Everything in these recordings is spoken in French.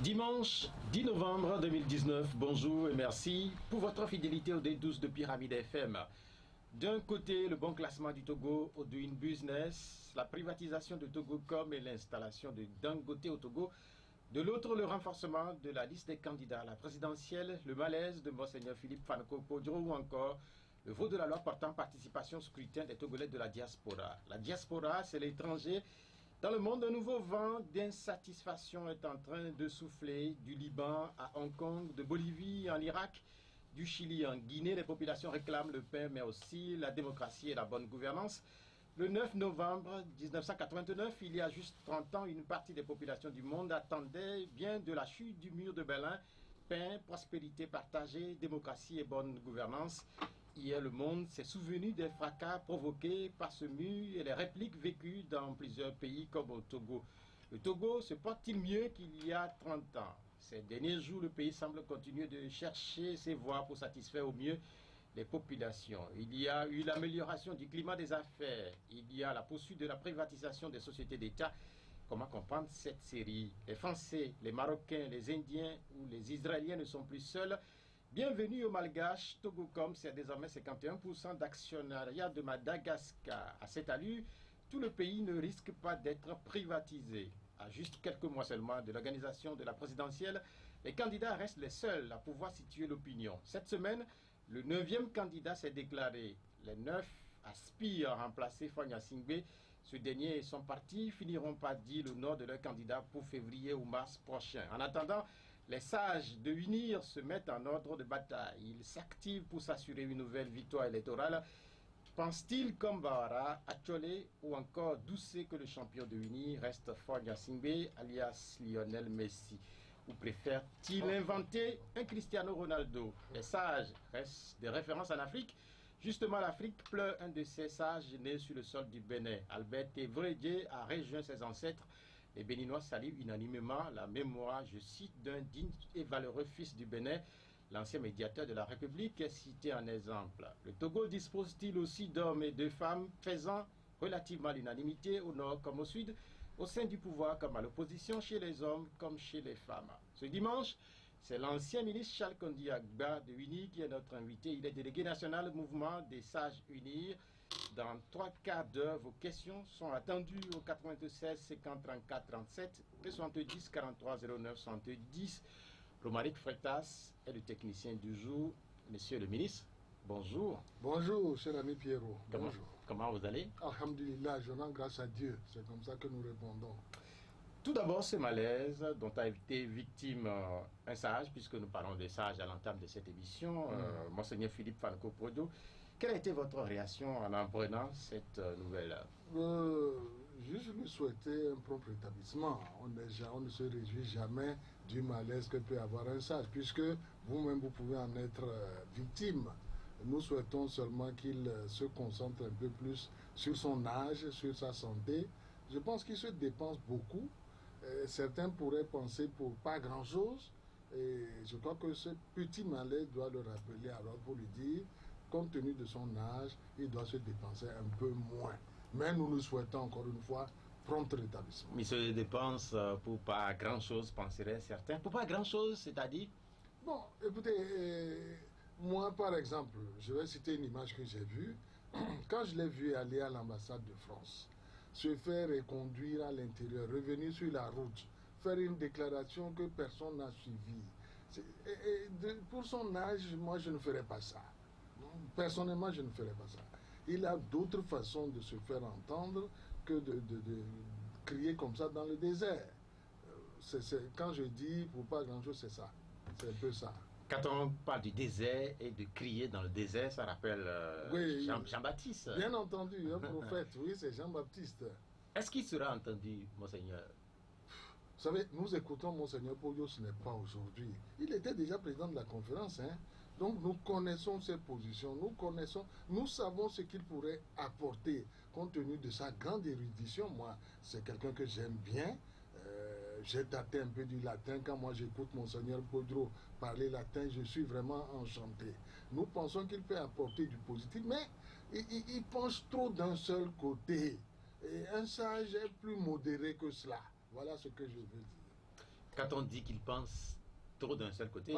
Dimanche 10 novembre 2019, bonjour et merci pour votre fidélité au D12 de Pyramide FM. D'un côté, le bon classement du Togo au Doing Business, la privatisation de Togocom et l'installation de Dangote au Togo. De l'autre, le renforcement de la liste des candidats à la présidentielle, le malaise de Monseigneur Philippe Fanoko-Podro ou encore le vote de la loi portant participation au scrutin des Togolais de la diaspora. La diaspora, c'est l'étranger. Dans le monde, un nouveau vent d'insatisfaction est en train de souffler du Liban à Hong Kong, de Bolivie en Irak, du Chili en Guinée. Les populations réclament le paix, mais aussi la démocratie et la bonne gouvernance. Le 9 novembre 1989, il y a juste 30 ans, une partie des populations du monde attendait bien de la chute du mur de Berlin. Paix, prospérité partagée, démocratie et bonne gouvernance. Hier, le monde s'est souvenu des fracas provoqués par ce mur et les répliques vécues dans plusieurs pays comme au Togo. Le Togo se porte-t-il mieux qu'il y a 30 ans? Ces derniers jours, le pays semble continuer de chercher ses voies pour satisfaire au mieux les populations. Il y a eu l'amélioration du climat des affaires. Il y a la poursuite de la privatisation des sociétés d'État. Comment comprendre cette série? Les Français, les Marocains, les Indiens ou les Israéliens ne sont plus seuls. Bienvenue au Malgache. Togocom, c'est désormais 51% d'actionnariat de Madagascar. À cette allure, tout le pays ne risque pas d'être privatisé. À juste quelques mois seulement de l'organisation de la présidentielle, les candidats restent les seuls à pouvoir situer l'opinion. Cette semaine, le 9e candidat s'est déclaré. Les 9 aspirent à remplacer Fagna Singbe. Ce dernier et son parti finiront par dire le nom de leur candidat pour février ou mars prochain. En attendant, les sages de UNIR se mettent en ordre de bataille. Ils s'activent pour s'assurer une nouvelle victoire électorale. Pense-t-il comme Bawara, Achole ou encore Doucet que le champion de UNIR reste Fagna Singbe, alias Lionel Messi? Ou préfère-t-il inventer un Cristiano Ronaldo? Les sages restent des références en Afrique. Justement, l'Afrique pleure un de ses sages nés sur le sol du Bénin. Albert Evredje a rejoint ses ancêtres. Les Béninois saluent unanimement la mémoire, je cite, d'un digne et valeureux fils du Bénin. L'ancien médiateur de la République est cité en exemple. Le Togo dispose-t-il aussi d'hommes et de femmes faisant relativement l'unanimité au nord comme au sud, au sein du pouvoir comme à l'opposition, chez les hommes comme chez les femmes? Ce dimanche, c'est l'ancien ministre Charles Kondi Agba de UNIR qui est notre invité. Il est délégué national au mouvement des sages UNIR. Dans 3 quarts d'heure, vos questions sont attendues au 96 50 34 37 et 70 43 09 70. Romaric Freitas est le technicien du jour. Monsieur le ministre, bonjour. Bonjour, cher ami Pierrot. Bonjour. Comment vous allez? Alhamdulillah, je rends grâce à Dieu. C'est comme ça que nous répondons. Tout d'abord, ce malaise dont a été victime un sage, puisque nous parlons des sages à l'entame de cette émission, Monseigneur Philippe Fanoko-Podro. Quelle a été votre réaction en apprenant cette nouvelle? Je lui souhaitais un propre rétablissement. On ne se réjouit jamais du malaise que peut avoir un sage, puisque vous-même, vous pouvez en être victime. Nous souhaitons seulement qu'il se concentre un peu plus sur son âge, sur sa santé. Je pense qu'il se dépense beaucoup. Certains pourraient penser pour pas grand-chose. Et je crois que ce petit malaise doit le rappeler alors pour lui dire, compte tenu de son âge, il doit se dépenser un peu moins. Mais nous nous souhaitons encore une fois prompt rétablissement. Mais il se dépense pour pas grand-chose, penseraient certains. Pour pas grand-chose, c'est-à-dire? Bon, écoutez, moi par exemple, je vais citer une image que j'ai vue. Quand je l'ai vu aller à l'ambassade de France, se faire reconduire à l'intérieur, revenir sur la route, faire une déclaration que personne n'a suivie. Pour son âge, moi je ne ferais pas ça. Personnellement, je ne ferais pas ça. Il a d'autres façons de se faire entendre que de crier comme ça dans le désert. Quand je dis pour pas grand-chose, c'est ça. C'est un peu ça. Quand on parle du désert et de crier dans le désert, ça rappelle oui, Jean-Baptiste. Bien entendu, un prophète, oui, c'est Jean-Baptiste. Est-ce qu'il sera entendu, Monseigneur? Vous savez, nous écoutons Monseigneur Podro, ce n'est pas aujourd'hui. Il était déjà président de la conférence, hein. Donc nous connaissons ses positions, nous savons ce qu'il pourrait apporter compte tenu de sa grande érudition. Moi, c'est quelqu'un que j'aime bien. J'ai tâté un peu du latin. Quand moi j'écoute Monseigneur Podro parler latin, je suis vraiment enchanté. Nous pensons qu'il peut apporter du positif, mais il penche trop d'un seul côté. Et un sage est plus modéré que cela. Voilà ce que je veux dire. Quand on dit qu'il pense trop d'un seul côté,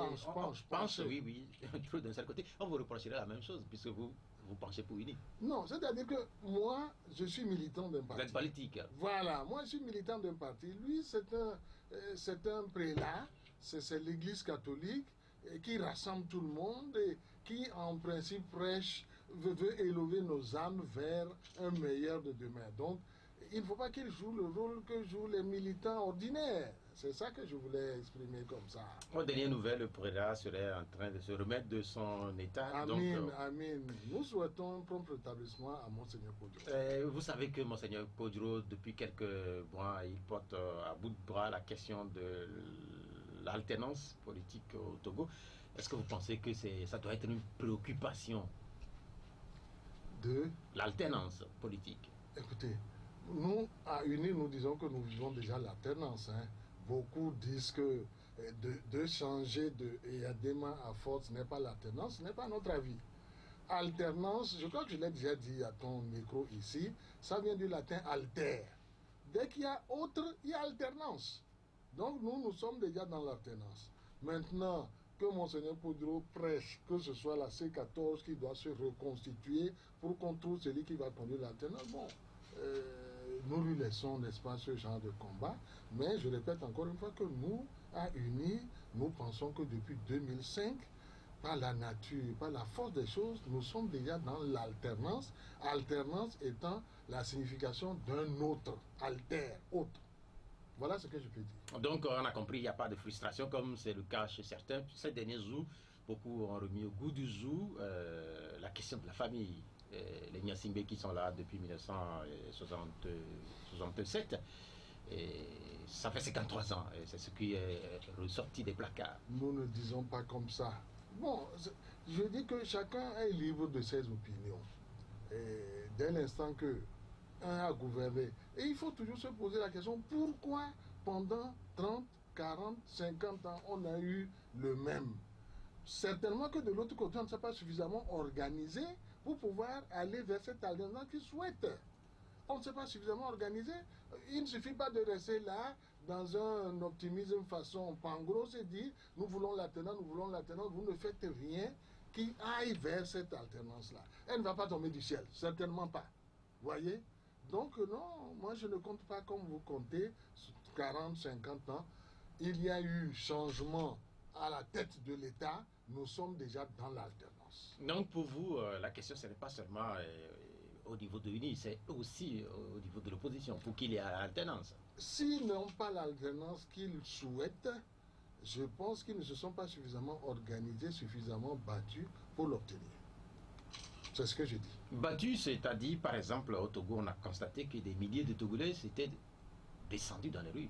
Pense. oui, oui, trop d'un seul côté, on vous reprocherait la même chose, puisque vous penchez pour UNI. Non, c'est-à-dire que moi, je suis militant d'un Vous parti. êtes politique. Voilà, moi je suis militant d'un parti. Lui, c'est un prélat, c'est l'Église catholique qui rassemble tout le monde et qui, en principe, prêche, veut élever nos âmes vers un meilleur de demain. Donc, il ne faut pas qu'il joue le rôle que jouent les militants ordinaires. C'est ça que je voulais exprimer comme ça. Aux dernières nouvelles, le prélat serait en train de se remettre de son état. Amin, amin. Nous souhaitons un prompt rétablissement à Monseigneur Podro. Vous savez que Monseigneur Podro, depuis quelques mois, il porte à bout de bras la question de l'alternance politique au Togo. Est-ce que vous pensez que ça doit être une préoccupation de l'alternance politique? Écoutez, nous, à UNI, nous disons que nous vivons déjà l'alternance. Hein. Beaucoup disent que de changer de EADEMA à force n'est pas l'alternance, ce n'est pas notre avis. Alternance, je crois que je l'ai déjà dit à ton micro ici, ça vient du latin alter. Dès qu'il y a autre, il y a alternance. Donc nous sommes déjà dans l'alternance. Maintenant que Monseigneur Podro prêche que ce soit la C14 qui doit se reconstituer pour qu'on trouve celui qui va conduire l'alternance, bon, nous lui laissons, n'est-ce pas, ce genre de combat. Mais je répète encore une fois que nous, à UNI, nous pensons que depuis 2005, par la nature, par la force des choses, nous sommes déjà dans l'alternance. Alternance étant la signification d'un autre, alter, autre. Voilà ce que je peux dire. Donc, on a compris, il n'y a pas de frustration comme c'est le cas chez certains. Ces derniers zoos, beaucoup ont remis au goût du zoo la question de la famille. Les Nyasingbe qui sont là depuis 1967. Et ça fait 53 ans. C'est ce qui est ressorti des placards. Nous ne disons pas comme ça. Bon, je dis que chacun est libre de ses opinions. Et dès l'instant que un a gouverné, et il faut toujours se poser la question, pourquoi pendant 30, 40, 50 ans, on a eu le même? Certainement que de l'autre côté, on ne s'est pas suffisamment organisé pour pouvoir aller vers cette alliance qu'ils souhaitent. On ne s'est pas suffisamment organisé. Il ne suffit pas de rester là dans un optimisme façon pangros et dire nous voulons l'alternance, vous ne faites rien qui aille vers cette alternance-là. Elle ne va pas tomber du ciel, certainement pas. Voyez? Donc non, moi je ne compte pas comme vous comptez, 40, 50 ans. Il y a eu changement à la tête de l'État, nous sommes déjà dans l'alternance. Donc pour vous, la question ce n'est pas seulement au niveau de l'UNI, c'est aussi au niveau de l'opposition, pour qu'il y ait l'alternance. S'ils n'ont pas l'alternance qu'ils souhaitent, je pense qu'ils ne se sont pas suffisamment organisés, suffisamment battus pour l'obtenir. C'est ce que je dis. Battus, c'est-à-dire, par exemple, au Togo, on a constaté que des milliers de Togolais s'étaient descendus dans les rues.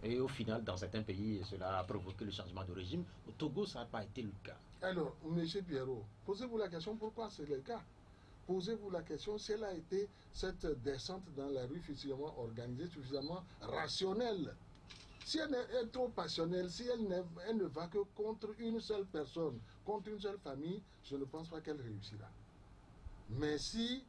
Et au final, dans certains pays, cela a provoqué le changement de régime. Au Togo, ça n'a pas été le cas. Alors, M. Pierrot, posez-vous la question pourquoi c'est le cas. Posez-vous la question si elle a été, cette descente dans la rue, suffisamment organisée, suffisamment rationnelle. Si elle est trop passionnelle, si elle ne va que contre une seule personne, contre une seule famille, je ne pense pas qu'elle réussira. Mais si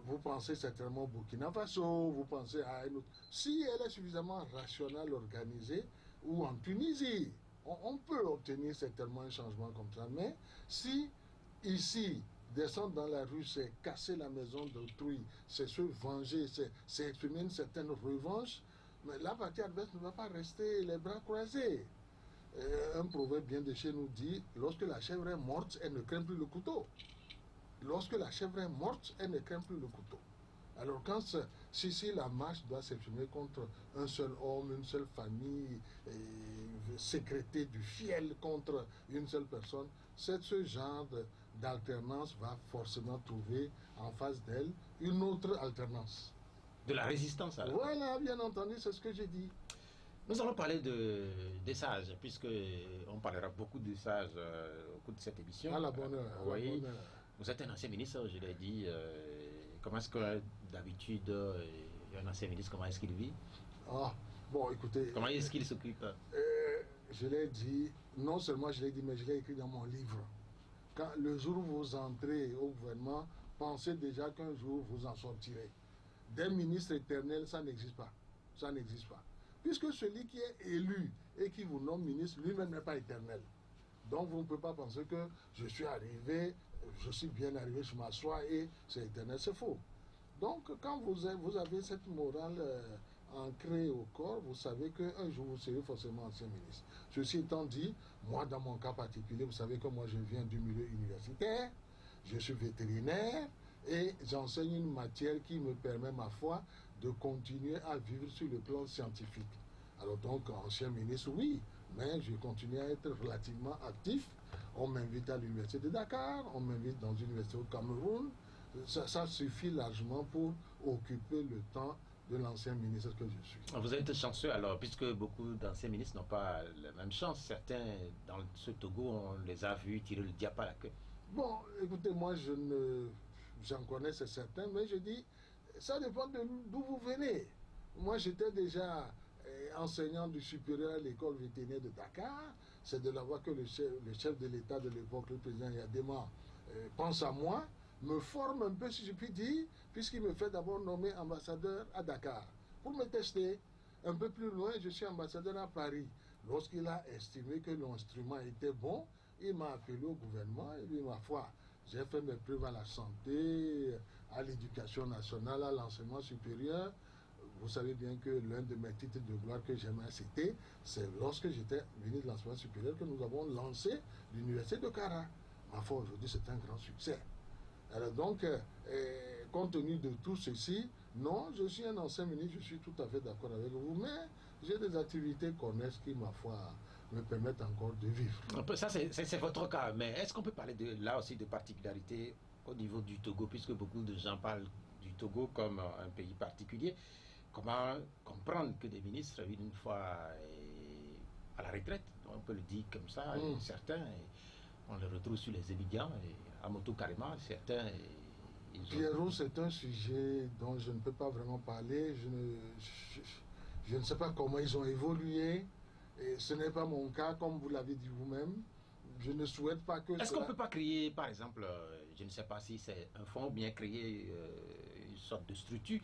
vous pensez certainement au Burkina Faso, vous pensez à une autre, si elle est suffisamment rationnelle, organisée, ou en Tunisie, on peut obtenir certainement un changement comme ça. Mais si ici, descendre dans la rue, c'est casser la maison d'autrui, c'est se venger, c'est exprimer une certaine revanche, mais la partie adverse ne va pas rester les bras croisés. Un proverbe bien de chez nous dit, lorsque la chèvre est morte, elle ne craint plus le couteau. Lorsque la chèvre est morte, elle ne craint plus le couteau. Alors quand si la marche doit s'exprimer contre un seul homme, une seule famille, sécréter du fiel contre une seule personne, ce genre d'alternance va forcément trouver en face d'elle une autre alternance. De la résistance alors. Voilà, bien entendu, c'est ce que j'ai dit. Nous allons parler des sages, puisqu'on parlera beaucoup des sages au cours de cette émission. À la bonne heure. Oui. Vous êtes un ancien ministre, je l'ai dit. Comment est-ce que d'habitude, un ancien ministre, comment est-ce qu'il vit? Ah, bon, écoutez. Comment est-ce qu'il s'occupe? Je l'ai dit, non seulement je l'ai dit, mais je l'ai écrit dans mon livre. Quand, le jour où vous entrez au gouvernement, pensez déjà qu'un jour vous en sortirez. Des ministres éternels, ça n'existe pas. Ça n'existe pas. puisque celui qui est élu et qui vous nomme ministre, lui-même n'est pas éternel. Donc vous ne pouvez pas penser que je suis arrivé, je suis bien arrivé, je m'assois et c'est éternel, c'est faux. Donc quand vous avez cette morale ancrée au corps, vous savez qu'un jour vous serez forcément ancien ministre. Ceci étant dit, moi dans mon cas particulier, vous savez que moi je viens du milieu universitaire, je suis vétérinaire et j'enseigne une matière qui me permet, ma foi, de continuer à vivre sur le plan scientifique. Alors donc, ancien ministre, oui, mais je continue à être relativement actif. On m'invite à l'université de Dakar, on m'invite dans une université au Cameroun. Ça suffit largement pour occuper le temps de l'ancien ministre que je suis. Vous êtes chanceux alors, puisque beaucoup d'anciens ministres n'ont pas la même chance. Certains, dans ce Togo, on les a vus tirer le diable à la queue. Bon, écoutez, moi, j'en connais, c'est certain, mais je dis, ça dépend d'où vous venez. Moi, j'étais déjà enseignant du supérieur à l'école vétérinaire de Dakar. C'est de la voix que le chef de l'État de l'époque, le président Yadema, pense à moi, me forme un peu, si je puis dire, puisqu'il me fait d'abord nommer ambassadeur à Dakar. Pour me tester, un peu plus loin, je suis ambassadeur à Paris. Lorsqu'il a estimé que l'instrument était bon, il m'a appelé au gouvernement et lui, ma foi, j'ai fait mes preuves à la santé, à l'éducation nationale, à l'enseignement supérieur. Vous savez bien que l'un de mes titres de gloire que j'aimais citer, c'est lorsque j'étais ministre de l'enseignement supérieur que nous avons lancé l'université de Kara. Ma foi, aujourd'hui, c'est un grand succès. Alors donc, compte tenu de tout ceci, non, je suis un ancien ministre, je suis tout à fait d'accord avec vous, mais j'ai des activités connexes qui, ma foi, me permettent encore de vivre. Ça, c'est votre cas, mais est-ce qu'on peut parler là aussi de particularités au niveau du Togo, puisque beaucoup de gens parlent du Togo comme un pays particulier? Comment comprendre que des ministres, une fois à la retraite, on peut le dire comme ça, certains, on les retrouve sur les émigrants, à moto carrément, certains... Pierrot, c'est un sujet dont je ne peux pas vraiment parler. Je ne sais pas comment ils ont évolué. Et ce n'est pas mon cas, comme vous l'avez dit vous-même. Je ne souhaite pas que... Est-ce qu'on ne peut pas créer, par exemple, je ne sais pas si c'est un fonds ou bien créer une sorte de structure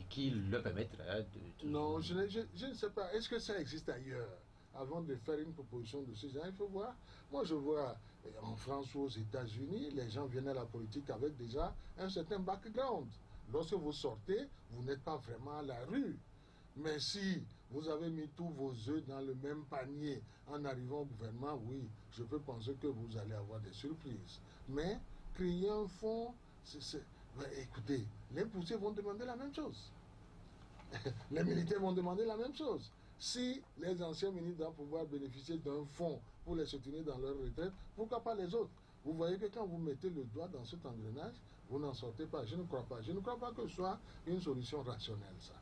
qui leur permettrait de... Non, je ne sais pas. Est-ce que ça existe ailleurs? Avant de faire une proposition de ce genre, il faut voir. Moi, je vois en France ou aux États-Unis, les gens viennent à la politique avec déjà un certain background. Lorsque vous sortez, vous n'êtes pas vraiment à la rue. Mais si vous avez mis tous vos œufs dans le même panier en arrivant au gouvernement, oui, je peux penser que vous allez avoir des surprises. Mais créer un fonds, écoutez, les poussiers vont demander la même chose. Les militaires vont demander la même chose. Si les anciens ministres doivent pouvoir bénéficier d'un fonds pour les soutenir dans leur retraite, pourquoi pas les autres? Vous voyez que quand vous mettez le doigt dans cet engrenage, vous n'en sortez pas. Je ne crois pas. Je ne crois pas que ce soit une solution rationnelle, ça.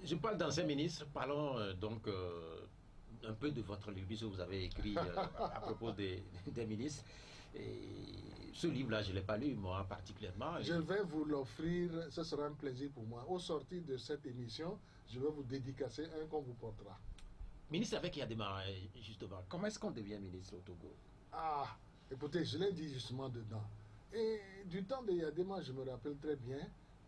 Je parle d'anciens ministres. Parlons donc un peu de votre livre que vous avez écrit à propos des ministres. Et ce livre-là, je ne l'ai pas lu, moi, particulièrement. Je vais vous l'offrir, ce sera un plaisir pour moi. Au sortir de cette émission, je vais vous dédicacer un qu'on vous portera. Ministre avec Yadema, justement, comment est-ce qu'on devient ministre au Togo? Ah, écoutez, je l'ai dit justement dedans. Et du temps de Yadema, je me rappelle très bien,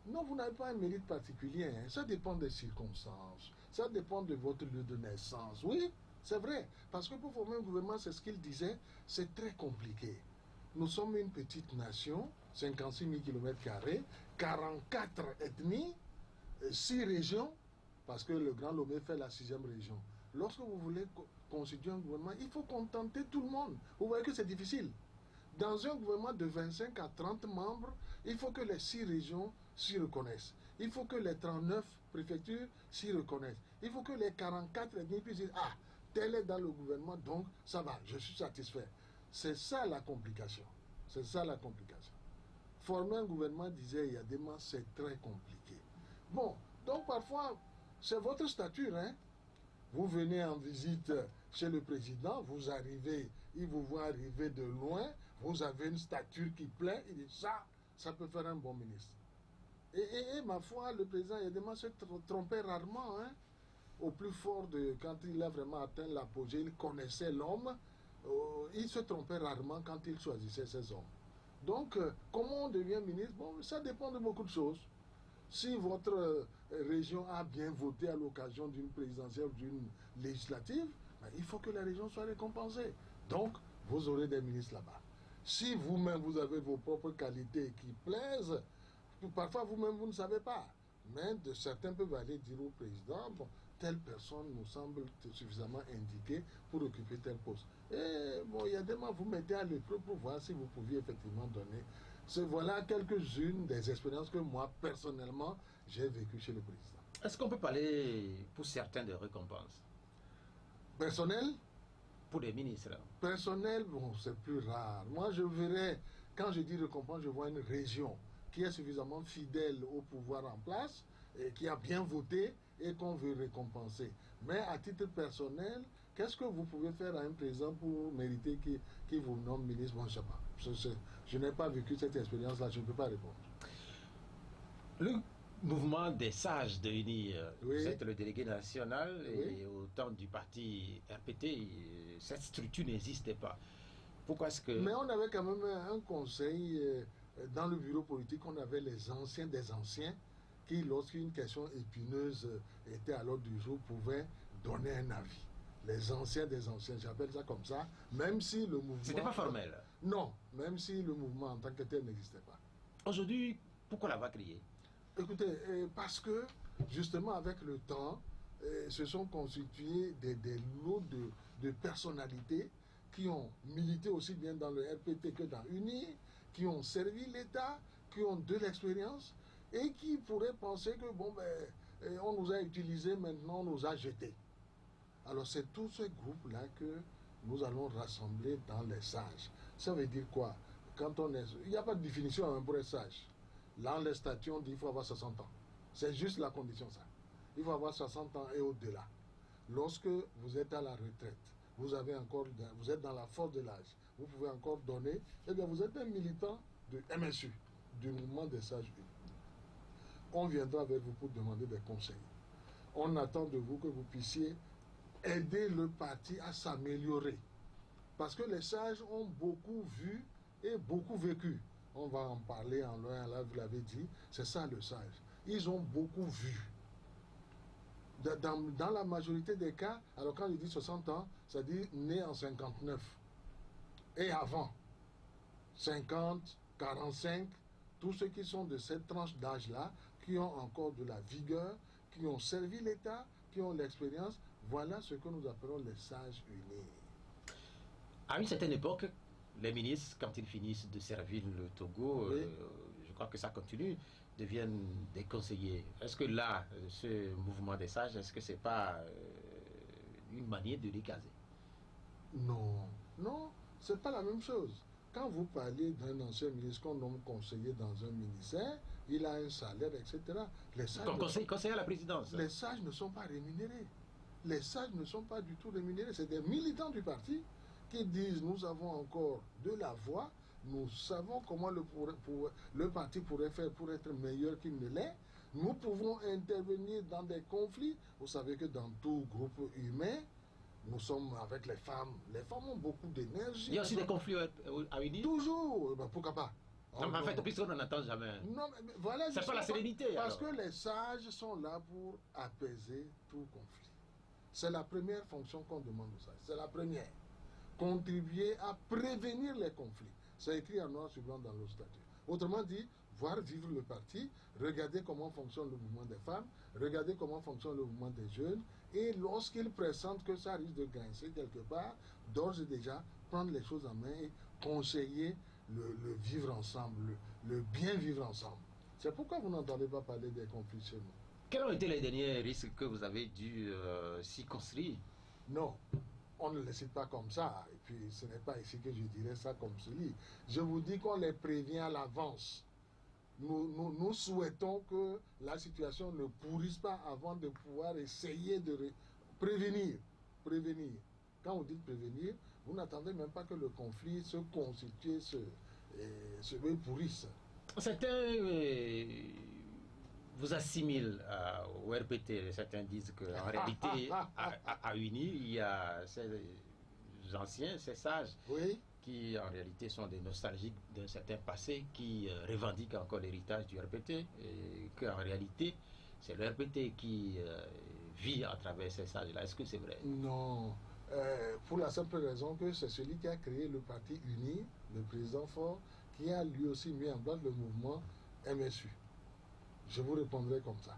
non, vous n'avez pas un mérite particulier, hein. Ça dépend des circonstances, ça dépend de votre lieu de naissance. Oui, c'est vrai, parce que pour former un gouvernement, c'est ce qu'il disait, c'est très compliqué. Nous sommes une petite nation, 56 000 km², 44 ethnies, 6 régions, parce que le Grand Lomé fait la 6e région. Lorsque vous voulez constituer un gouvernement, il faut contenter tout le monde. Vous voyez que c'est difficile. Dans un gouvernement de 25 à 30 membres, il faut que les 6 régions s'y reconnaissent. Il faut que les 39 préfectures s'y reconnaissent. Il faut que les 44 ethnies puissent dire, ah, tel est dans le gouvernement, donc ça va, je suis satisfait. C'est ça la complication. C'est ça la complication. Former un gouvernement, disait Yadema, c'est très compliqué. Bon, donc parfois, c'est votre stature, hein. Vous venez en visite chez le président, vous arrivez, il vous voit arriver de loin, vous avez une stature qui plaît, il dit ça peut faire un bon ministre. Et ma foi, le président Yadema se trompait rarement, hein. Au plus fort de quand il a vraiment atteint l'apogée, il connaissait l'homme, il se trompait rarement quand il choisissait ses hommes. Donc, comment on devient ministre? Bon, ça dépend de beaucoup de choses. Si votre région a bien voté à l'occasion d'une présidentielle ou d'une législative, ben, il faut que la région soit récompensée. Donc, vous aurez des ministres là-bas. Si vous-même, vous avez vos propres qualités qui plaisent, parfois vous-même, vous ne savez pas. Mais certains peuvent aller dire au président, bon, telle personne nous semble suffisamment indiquée pour occuper tel poste. Et bon, il y a des moments, vous mettez à l'épreuve pour voir si vous pouviez effectivement donner. Voilà quelques-unes des expériences que moi, personnellement, j'ai vécues chez le président. Est-ce qu'on peut parler pour certains de récompenses? Personnel? Pour les ministres. Personnel, bon, c'est plus rare. Moi, je verrais, quand je dis récompense, je vois une région qui est suffisamment fidèle au pouvoir en place, et qui a bien voté et qu'on veut récompenser. Mais à titre personnel, qu'est-ce que vous pouvez faire à un président pour mériter qu'il vous nomme ministre? Bon, je ne sais pas. Je n'ai pas vécu cette expérience-là, je ne peux pas répondre. Le mouvement des sages de l'UNI, oui. Vous êtes le délégué national oui. Et au temps du parti RPT, cette structure n'existait pas. Pourquoi est-ce que... Mais on avait quand même un conseil dans le bureau politique, on avait les anciens des anciens qui, lorsqu'une question épineuse était à l'ordre du jour, pouvaient donner un avis. Les anciens des anciens, j'appelle ça comme ça, même si le mouvement... C'était pas formel? Non, même si le mouvement en tant que tel n'existait pas. Aujourd'hui, pourquoi l'avoir créé? Écoutez, parce que justement avec le temps, se sont constitués des lots de personnalités qui ont milité aussi bien dans le RPT que dans UNI, qui ont servi l'État, qui ont de l'expérience et qui pourraient penser que bon ben, on nous a utilisés, maintenant on nous a jetés. Alors c'est tout ce groupe-là que nous allons rassembler dans les sages. Ça veut dire quoi? Quand on est... Il n'y a pas de définition hein, pour être sage. Dans les statuts, on dit qu'il faut avoir 60 ans. C'est juste la condition, ça. Il faut avoir 60 ans et au-delà. Lorsque vous êtes à la retraite, vous êtes dans la force de l'âge, vous pouvez encore donner, eh bien vous êtes un militant de MSU, du mouvement des sages unis. On viendra avec vous pour demander des conseils. On attend de vous que vous puissiez aider le parti à s'améliorer. Parce que les sages ont beaucoup vu et beaucoup vécu. On va en parler en loin, là vous l'avez dit, c'est ça le sage. Ils ont beaucoup vu. Dans la majorité des cas, alors quand je dis 60 ans, ça dit né en 59. Et avant, 50, 45, tous ceux qui sont de cette tranche d'âge-là, qui ont encore de la vigueur, qui ont servi l'État, qui ont l'expérience, voilà ce que nous appelons les sages unis. À une certaine époque, les ministres, quand ils finissent de servir le Togo, oui. Je crois que ça continue, deviennent des conseillers. Est-ce que là, ce mouvement des sages, est-ce que c'est pas une manière de les caser? Non, non, c'est pas la même chose. Quand vous parlez d'un ancien ministre qu'on nomme conseiller dans un ministère, il a un salaire, etc. Les sages conseiller à la présidence. Les sages ne sont pas rémunérés. Les sages ne sont pas du tout rémunérés. C'est des militants du parti qui disent nous avons encore de la voix, nous savons comment le parti pourrait faire pour être meilleur qu'il ne l'est. Nous pouvons intervenir dans des conflits. Vous savez que dans tout groupe humain, nous sommes avec les femmes. Les femmes ont beaucoup d'énergie. Il y a aussi des conflits à UNI? Toujours. Ben, pourquoi pas? Non, mais en fait, puisqu'on n'en entend jamais. Non, mais voilà. C'est pas la sérénité. Parce que les sages sont là pour apaiser tout conflit. C'est la première fonction qu'on demande aux sages. C'est la première. Contribuer à prévenir les conflits. C'est écrit en noir sur blanc dans le statut. Autrement dit, voir vivre le parti, regarder comment fonctionne le mouvement des femmes, regarder comment fonctionne le mouvement des jeunes, et lorsqu'ils pressentent que ça risque de grincer quelque part, d'ores et déjà prendre les choses en main et conseiller le vivre ensemble, le bien vivre ensemble. C'est pourquoi vous n'entendez pas parler des conflits chez nous. Quels ont été les derniers risques que vous avez dû s'y construire? Non, on ne les cite pas comme ça. Et puis ce n'est pas ici que je dirais ça comme ceci. Je vous dis qu'on les prévient à l'avance. Nous souhaitons que la situation ne pourrisse pas avant de pouvoir essayer de prévenir. Prévenir. Quand vous dites prévenir, vous n'attendez même pas que le conflit se constitue, se pourrisse. Certains vous assimilent au RPT. Certains disent qu'en réalité, à UNI, il y a ces anciens, ces sages. Oui. qui en réalité sont des nostalgiques d'un certain passé, qui revendiquent encore l'héritage du RPT, et qu'en réalité, c'est le RPT qui vit à travers ces sages-là. Est-ce que c'est vrai? Non. Pour la simple raison que c'est celui qui a créé le parti uni, le président Faure, qui a lui aussi mis en place le mouvement MSU. Je vous répondrai comme ça.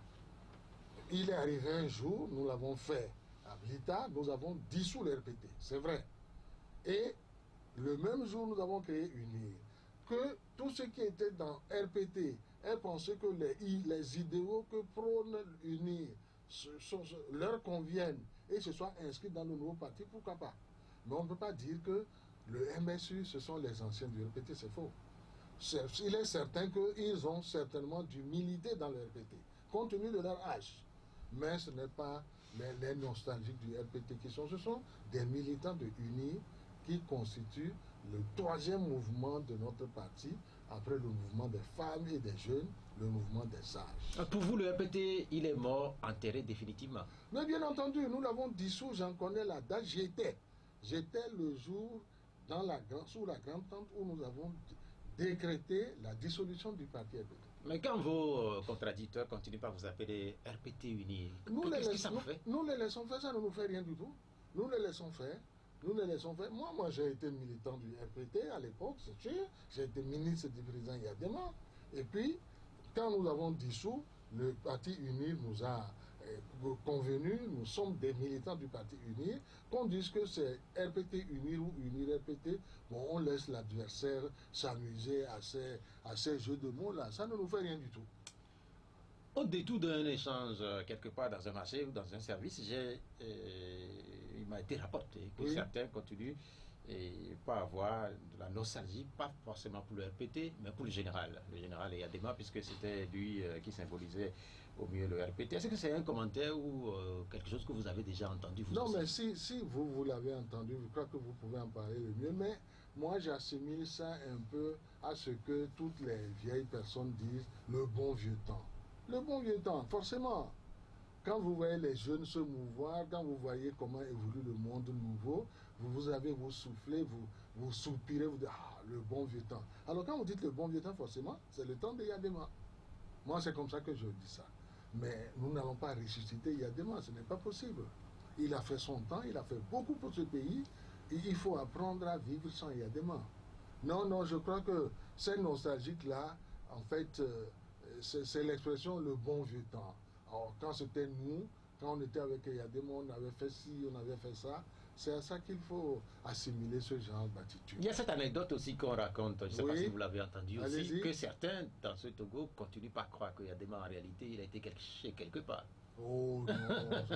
Il est arrivé un jour, nous l'avons fait à Blita, nous avons dissous le RPT, c'est vrai. Et le même jour, nous avons créé UNIR. Que tous ceux qui étaient dans RPT aient pensé que les idéaux que prône UNIR leur conviennent et se soient inscrits dans le nouveau parti, pourquoi pas? Mais on ne peut pas dire que le MSU, ce sont les anciens du RPT, c'est faux. Il est certain qu'ils ont certainement dû militer dans le RPT, compte tenu de leur âge. Mais ce n'est pas les nostalgiques du RPT qui sont, ce sont des militants de UNIR qui constituent le troisième mouvement de notre parti, après le mouvement des femmes et des jeunes, le mouvement des sages. Pour vous, le RPT, il est mort, enterré définitivement? Mais bien entendu, nous l'avons dissous, j'en connais la date, j'étais le jour sous la grande tente où nous avons décrété la dissolution du parti RPT. Mais quand vos contradicteurs continuent par vous appeler RPT uni, qu'est-ce que ça vous fait? Nous les laissons faire, ça ne nous fait rien du tout. Nous les laissons faire. Nous les laissons faire. Moi j'ai été militant du RPT à l'époque, c'est sûr. J'ai été ministre du président Yadema. Et puis, quand nous avons dissous, le parti UNIR nous a convenu, nous sommes des militants du parti UNIR, qu'on dise que c'est RPT UNIR ou UNIR RPT, bon, on laisse l'adversaire s'amuser à ces jeux de mots là, ça ne nous fait rien du tout. Au détour d'un échange quelque part dans un marché ou dans un service, il m'a été rapporté que certains continuent et pas avoir de la nostalgie, pas forcément pour le RPT, mais pour le général Yadema, puisque c'était lui qui symbolisait au mieux le RPT. Est-ce que c'est un commentaire ou quelque chose que vous avez déjà entendu vous Non, aussi? mais si vous l'avez entendu, je crois que vous pouvez en parler le mieux, mais moi j'assimile ça un peu à ce que toutes les vieilles personnes disent, le bon vieux temps. Le bon vieux temps, forcément. Quand vous voyez les jeunes se mouvoir, quand vous voyez comment évolue le monde nouveau, vous avez vous soufflez, vous soupirez, vous dites ah, le bon vieux temps. Alors quand vous dites le bon vieux temps, forcément, c'est le temps de Yadema. Moi, c'est comme ça que je dis ça. Mais nous n'allons pas ressusciter Yadema, ce n'est pas possible. Il a fait son temps, il a fait beaucoup pour ce pays, et il faut apprendre à vivre sans Yadema. Non, je crois que ces nostalgiques-là, en fait, c'est l'expression le bon vieux temps. Alors, quand c'était nous, quand on était avec Yadema, on avait fait ci, on avait fait ça. C'est à ça qu'il faut assimiler ce genre d'attitude. Il y a cette anecdote aussi qu'on raconte, je ne sais pas si vous l'avez entendu aussi, que certains dans ce Togo continuent pas à croire qu'il y a des morts en réalité, il a été chez quelque part. Oh non,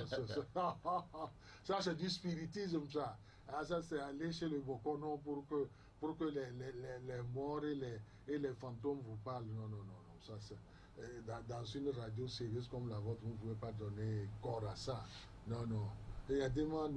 ça c'est du spiritisme ça. Ah, ça c'est aller chez le Bokono pour que les morts et les fantômes vous parlent. Non. Ça c'est, dans une radio sérieuse comme la vôtre, vous ne pouvez pas donner corps à ça. Non. Et il y a des morts,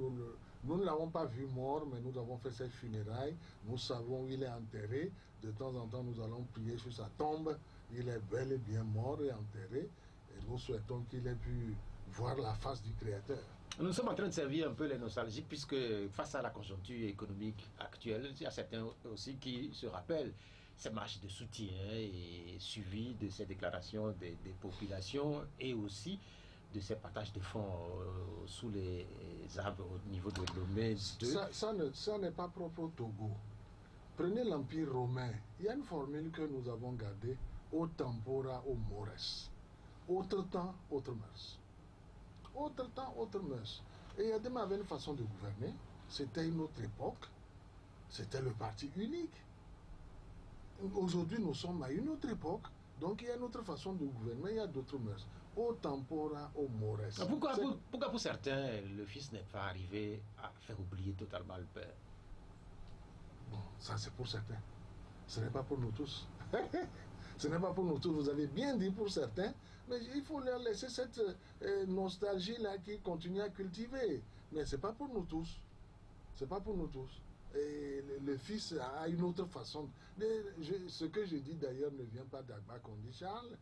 nous ne l'avons pas vu mort, mais nous avons fait ses funérailles. Nous savons où il est enterré. De temps en temps, nous allons prier sur sa tombe. Il est bel et bien mort et enterré. Et nous souhaitons qu'il ait pu voir la face du Créateur. Nous sommes en train de servir un peu les nostalgiques, puisque face à la conjoncture économique actuelle, il y a certains aussi qui se rappellent ces marches de soutien et suivi de ces déclarations des populations et aussi de ces partages de fonds sous les arbres au niveau de Lomé 2. Ça n'est pas propre au Togo. Prenez l'Empire romain. Il y a une formule que nous avons gardée, au tempora, au mores. Autre temps, autre mœurs. Autre temps, autre mœurs. Et Yadema avait une façon de gouverner. C'était une autre époque. C'était le parti unique. Aujourd'hui, nous sommes à une autre époque. Donc, il y a une autre façon de gouverner. Il y a d'autres mœurs. Au tempora, au mores. Pourquoi pour certains, le fils n'est pas arrivé à faire oublier totalement le père? Bon, ça c'est pour certains. Ce n'est pas pour nous tous. Ce n'est pas pour nous tous. Vous avez bien dit pour certains. Mais il faut leur laisser cette nostalgie-là qui continue à cultiver. Mais ce n'est pas pour nous tous. Ce n'est pas pour nous tous. Et le fils a une autre façon. Ce que je dis d'ailleurs ne vient pas d'Agba Kondi Charles.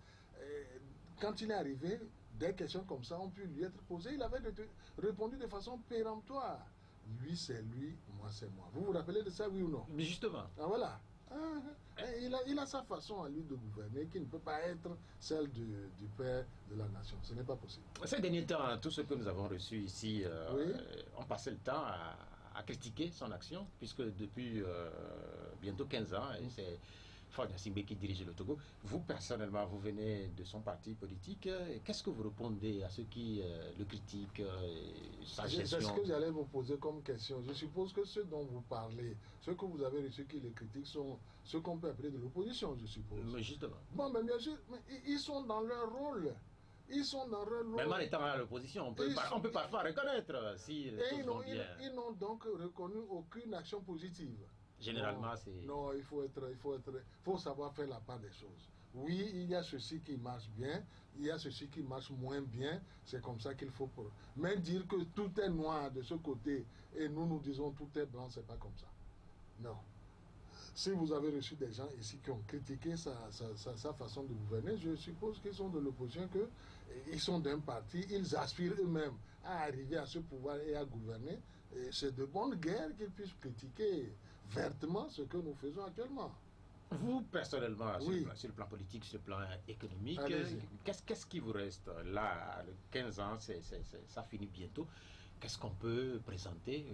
Quand il est arrivé, des questions comme ça ont pu lui être posées. Il avait répondu de façon péremptoire. Lui, c'est lui, moi, c'est moi. Vous vous rappelez de ça, oui ou non? Mais justement. Ah, voilà. Il a sa façon à lui de gouverner qui ne peut pas être celle du père de la nation. Ce n'est pas possible. Ces derniers temps, tous ceux que nous avons reçus ici Oui. ont passé le temps à critiquer son action, puisque depuis bientôt 15 ans, c'est Faure Gnassingbé qui dirige le Togo. Vous, personnellement, vous venez de son parti politique. Qu'est-ce que vous répondez à ceux qui le critiquent, sa gestion? C'est ce que j'allais vous poser comme question. Je suppose que ceux dont vous parlez, ceux que vous avez reçus qui les critiquent, sont ceux qu'on peut appeler de l'opposition, je suppose. Mais justement. Bon, mais bien sûr, mais ils sont dans leur rôle. Ils sont dans leur rôle. Même en étant à l'opposition, on peut parfois reconnaître si les choses vont bien. Ils n'ont donc reconnu aucune action positive. Généralement, c'est... Non, il faut savoir faire la part des choses. Oui, il y a ceci qui marche bien, il y a ceci qui marche moins bien, c'est comme ça qu'il faut... Mais dire que tout est noir de ce côté et nous disons tout est blanc, c'est pas comme ça. Non. Si vous avez reçu des gens ici qui ont critiqué sa façon de gouverner, je suppose qu'ils sont de l'opposition, qu'ils sont d'un parti, ils aspirent eux-mêmes à arriver à ce pouvoir et à gouverner. Et c'est de bonne guerre qu'ils puissent critiquer vertement ce que nous faisons actuellement. Vous, personnellement, oui. sur le plan politique, sur le plan économique, qu'est-ce qui vous reste là, 15 ans, ça finit bientôt. Qu'est-ce qu'on peut présenter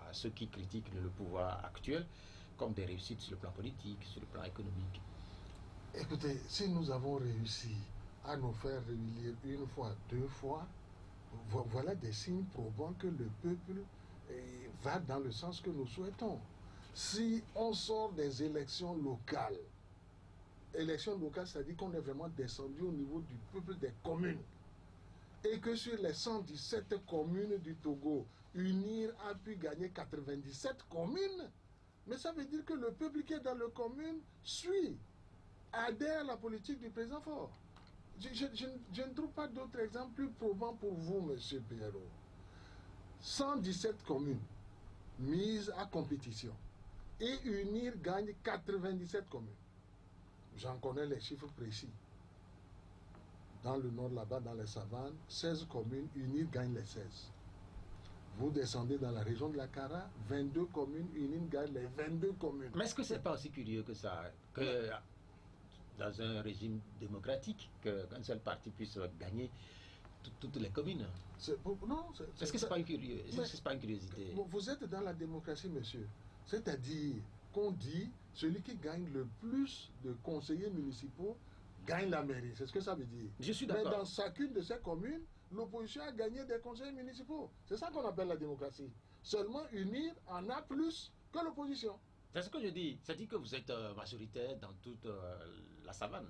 à ceux qui critiquent le pouvoir actuel comme des réussites sur le plan politique, sur le plan économique? Écoutez, si nous avons réussi à nous faire réunir une fois, deux fois, voilà des signes prouvant que le peuple va dans le sens que nous souhaitons. Si on sort des élections locales, c'est-à-dire qu'on est vraiment descendu au niveau du peuple des communes, et que sur les 117 communes du Togo, UNIR a pu gagner 97 communes, mais ça veut dire que le peuple qui est dans les communes adhère à la politique du président Faure. Je ne trouve pas d'autres exemples plus probants pour vous, monsieur Pierrot. 117 communes mises à compétition. Et UNIR gagne 97 communes. J'en connais les chiffres précis. Dans le nord, là-bas, dans les savanes, 16 communes, UNIR gagne les 16. Vous descendez dans la région de la Kara, 22 communes, UNIR gagne les 22 communes. Mais est-ce que c'est pas aussi curieux que ça, que dans un régime démocratique, qu'un seul parti puisse gagner toutes les communes? Est-ce que c'est pas une curiosité? Vous êtes dans la démocratie, monsieur. C'est-à-dire qu'on dit celui qui gagne le plus de conseillers municipaux gagne la mairie. C'est ce que ça veut dire. Je suis d'accord. Mais dans chacune de ces communes, l'opposition a gagné des conseillers municipaux. C'est ça qu'on appelle la démocratie. Seulement UNIR en a plus que l'opposition. C'est ce que je dis. C'est-à-dire que vous êtes majoritaire dans toute la savane.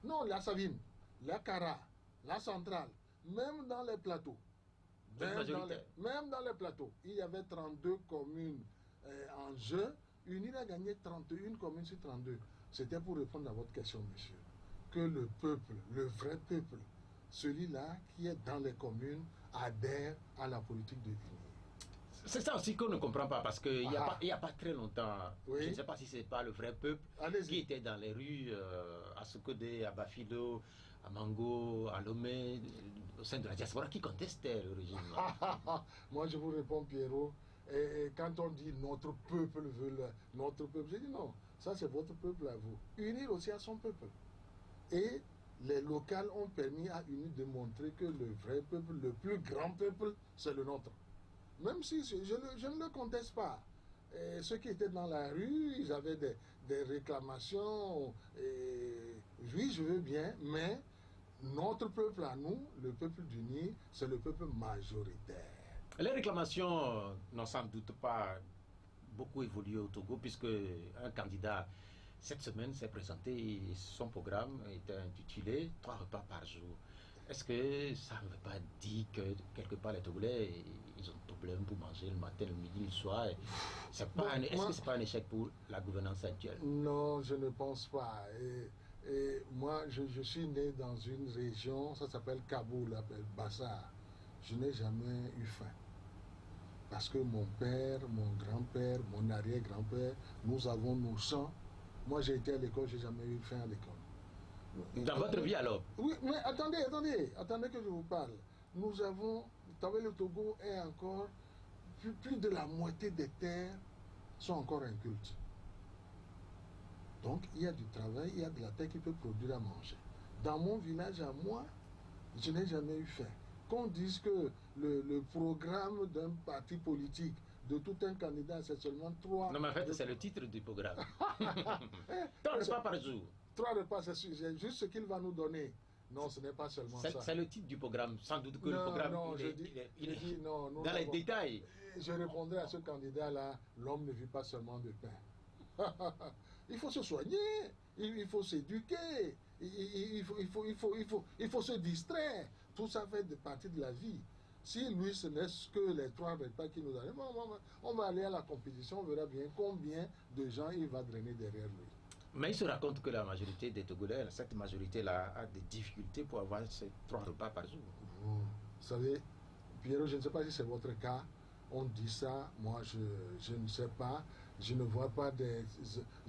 Non, la Savine, la Kara, la centrale, même dans les plateaux. Même dans les plateaux. Il y avait 32 communes en jeu. UNIR a gagné 31 communes sur 32. C'était pour répondre à votre question, monsieur. Que le peuple, le vrai peuple, celui-là qui est dans les communes, adhère à la politique de l'UNIR. C'est ça aussi qu'on ne comprend pas, parce qu'il n'y a pas très longtemps, je ne sais pas si ce n'est pas le vrai peuple qui était dans les rues, à Sokodé, à Bafilo, à Mango, à Lomé, au sein de la diaspora, qui contestait le régime. Moi, je vous réponds, Pierrot. Et quand on dit notre peuple veut notre peuple, je dis non, ça c'est votre peuple à vous. UNIR aussi à son peuple. Et les locales ont permis à UNIR de montrer que le vrai peuple, le plus grand peuple, c'est le nôtre. Même si je ne le conteste pas. Et ceux qui étaient dans la rue, ils avaient des réclamations. Oui, je veux bien, mais notre peuple à nous, le peuple d'UNIR, c'est le peuple majoritaire. Les réclamations n'ont sans doute pas beaucoup évolué au Togo, puisque un candidat, cette semaine, s'est présenté et son programme était intitulé 3 repas par jour. Est-ce que ça ne veut pas dire que quelque part les Togolais, ils ont tout problème pour manger le matin, le midi, le soir? Est-ce que ce n'est pas un échec pour la gouvernance actuelle? Non, je ne pense pas. Et moi, je suis né dans une région, ça s'appelle Kaboul, Bassar. Je n'ai jamais eu faim. Parce que mon père, mon grand-père, mon arrière-grand-père, nous avons nos champs. Moi, j'ai été à l'école, je n'ai jamais eu faim à l'école. Dans votre vie alors? Oui, mais attendez que je vous parle. Nous avons, le Togo est encore plus de la moitié des terres sont encore incultes. Donc, il y a du travail, il y a de la terre qui peut produire à manger. Dans mon village, à moi, je n'ai jamais eu faim. Qu'on dise que le programme d'un parti politique, de tout un candidat, c'est seulement 3... Non, mais en fait, c'est le titre du programme. 3 repas par jour. 3 repas, c'est juste ce qu'il va nous donner. Non, ce n'est pas seulement ça. C'est le titre du programme. Sans doute que le programme, non, il est non, dans les détails. Je répondrai à ce candidat-là, l'homme ne vit pas seulement de pain. Il faut se soigner, il faut s'éduquer, il faut se distraire. Tout ça fait partie de la vie. Si lui, ce n'est que les 3 repas qui nous arrivent, on va aller à la compétition, on verra bien combien de gens il va drainer derrière lui. Mais il se raconte que la majorité des Togolais, cette majorité-là, a des difficultés pour avoir ces 3 repas par jour. Vous savez, Pierrot, je ne sais pas si c'est votre cas. On dit ça, moi je ne sais pas. Je ne vois pas des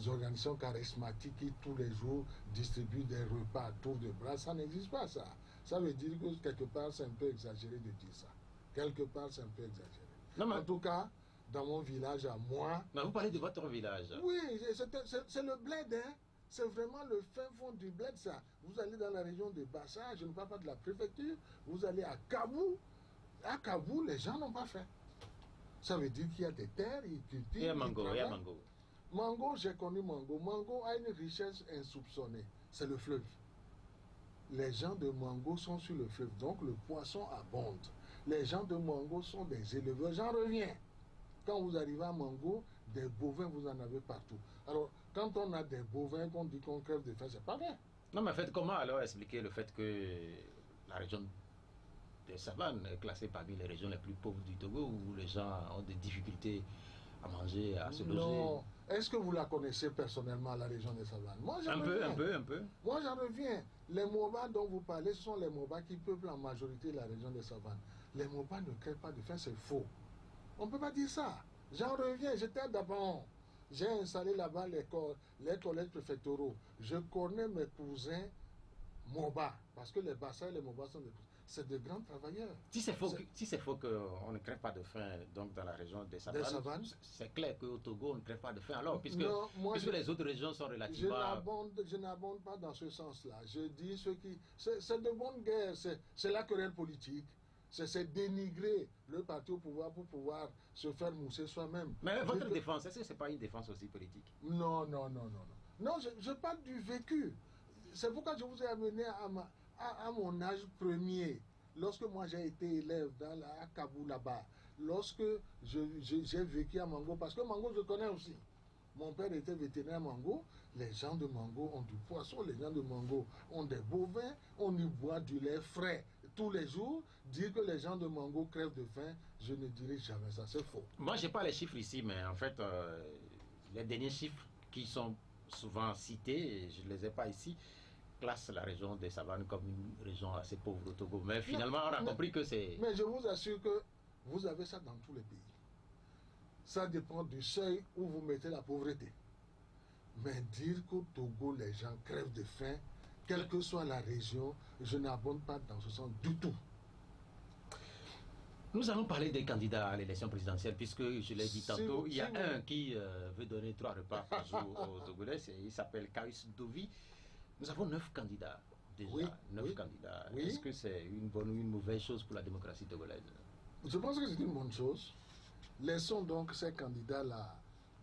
organisations charismatiques qui tous les jours distribuent des repas à tour de bras. Ça n'existe pas, ça. Ça veut dire que quelque part c'est un peu exagéré de dire ça. Quelque part c'est un peu exagéré. Non, mais... En tout cas, dans mon village à moi... Mais vous parlez de votre village. Oui, c'est le bled, hein. C'est vraiment le fin fond du bled, ça. Vous allez dans la région de Bassa, je ne parle pas de la préfecture, vous allez à Kabou. À Kabou, les gens n'ont pas faim. Ça veut dire qu'il y a des terres, ils cultivent. Il y a Mango, il y a Mango. Mango, j'ai connu Mango. Mango a une richesse insoupçonnée. C'est le fleuve. Les gens de Mango sont sur le fleuve, donc le poisson abonde. Les gens de Mango sont des éleveurs. J'en reviens. Quand vous arrivez à Mango, des bovins, vous en avez partout. Alors, quand on a des bovins, qu'on dit qu'on crève de faim, c'est pas bien. Non, mais en fait, comment alors expliquer le fait que la région des savanes est classée parmi les régions les plus pauvres du Togo, où les gens ont des difficultés à manger, à se loger? Non. Est-ce que vous la connaissez personnellement, la région des savanes? Moi, un peu. Moi, j'en reviens. Les Moba dont vous parlez, ce sont les Moba qui peuplent en majorité la région des savanes. Les Moba ne crèvent pas de faim, c'est faux. On ne peut pas dire ça. J'en reviens, j'étais à Daban. J'ai installé là-bas les collèges préfectoraux. Je connais mes cousins Moba, parce que les Bassa et les Moba sont des cousins. C'est de grands travailleurs. Si c'est faux qu'on ne crève pas de faim donc dans la région des savanes, c'est clair qu'au Togo, on ne crève pas de faim. Alors, puisque les autres régions sont relativement... Je n'abonde pas dans ce sens-là. Je dis ce qui... C'est de bonne guerre, c'est la querelle politique. C'est dénigrer le parti au pouvoir pour pouvoir se faire mousser soi-même. Mais votre défense, est-ce que ce n'est pas une défense aussi politique? Non. Non, je parle du vécu. C'est pourquoi je vous ai amené à mon âge premier. Lorsque moi j'ai été élève à Kabou là-bas, lorsque j'ai vécu à Mango, parce que Mango je connais aussi. Mon père était vétérinaire à Mango. Les gens de Mango ont du poisson, les gens de Mango ont des bovins, on y boit du lait frais tous les jours. Dire que les gens de Mango crèvent de faim, je ne dirai jamais ça, c'est faux. Moi, je n'ai pas les chiffres ici, mais en fait, les derniers chiffres qui sont souvent cités, je ne les ai pas ici, classent la région des savanes comme une région assez pauvre au Togo. Mais finalement, on a compris que c'est... Mais je vous assure que vous avez ça dans tous les pays. Ça dépend du seuil où vous mettez la pauvreté. Mais dire qu'au Togo, les gens crèvent de faim, quelle que soit la région, je n'abonde pas dans ce sens du tout. Nous allons parler des candidats à l'élection présidentielle, puisque je l'ai dit tantôt, il y a un qui veut donner 3 repas par jour aux Togolais, il s'appelle Kaïs Dovi. Nous avons 9 candidats déjà, oui, 9 candidats. Oui. Est-ce que c'est une bonne ou une mauvaise chose pour la démocratie togolaise? Je pense que c'est une bonne chose. Laissons donc ces candidats-là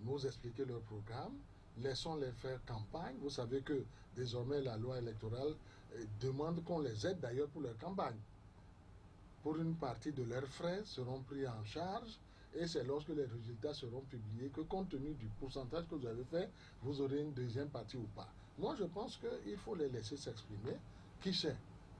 nous expliquer leur programme. Laissons-les faire campagne. Vous savez que désormais la loi électorale demande qu'on les aide d'ailleurs pour leur campagne. Pour une partie de leurs frais seront pris en charge et c'est lorsque les résultats seront publiés que compte tenu du pourcentage que vous avez fait, vous aurez une deuxième partie ou pas. Moi je pense qu'il faut les laisser s'exprimer. Qui sait?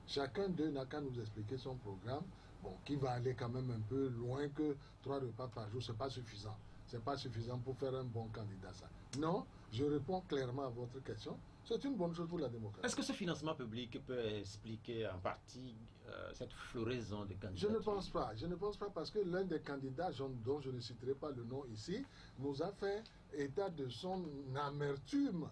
Chacun d'eux n'a qu'à nous expliquer son programme. Bon, qui va aller quand même un peu loin que 3 repas par jour, c'est pas suffisant. C'est pas suffisant pour faire un bon candidat, ça. Non, je réponds clairement à votre question. C'est une bonne chose pour la démocratie. Est-ce que ce financement public peut expliquer en partie cette floraison de candidats? Je ne pense pas. Je ne pense pas parce que l'un des candidats, dont je ne citerai pas le nom ici, nous a fait état de son amertume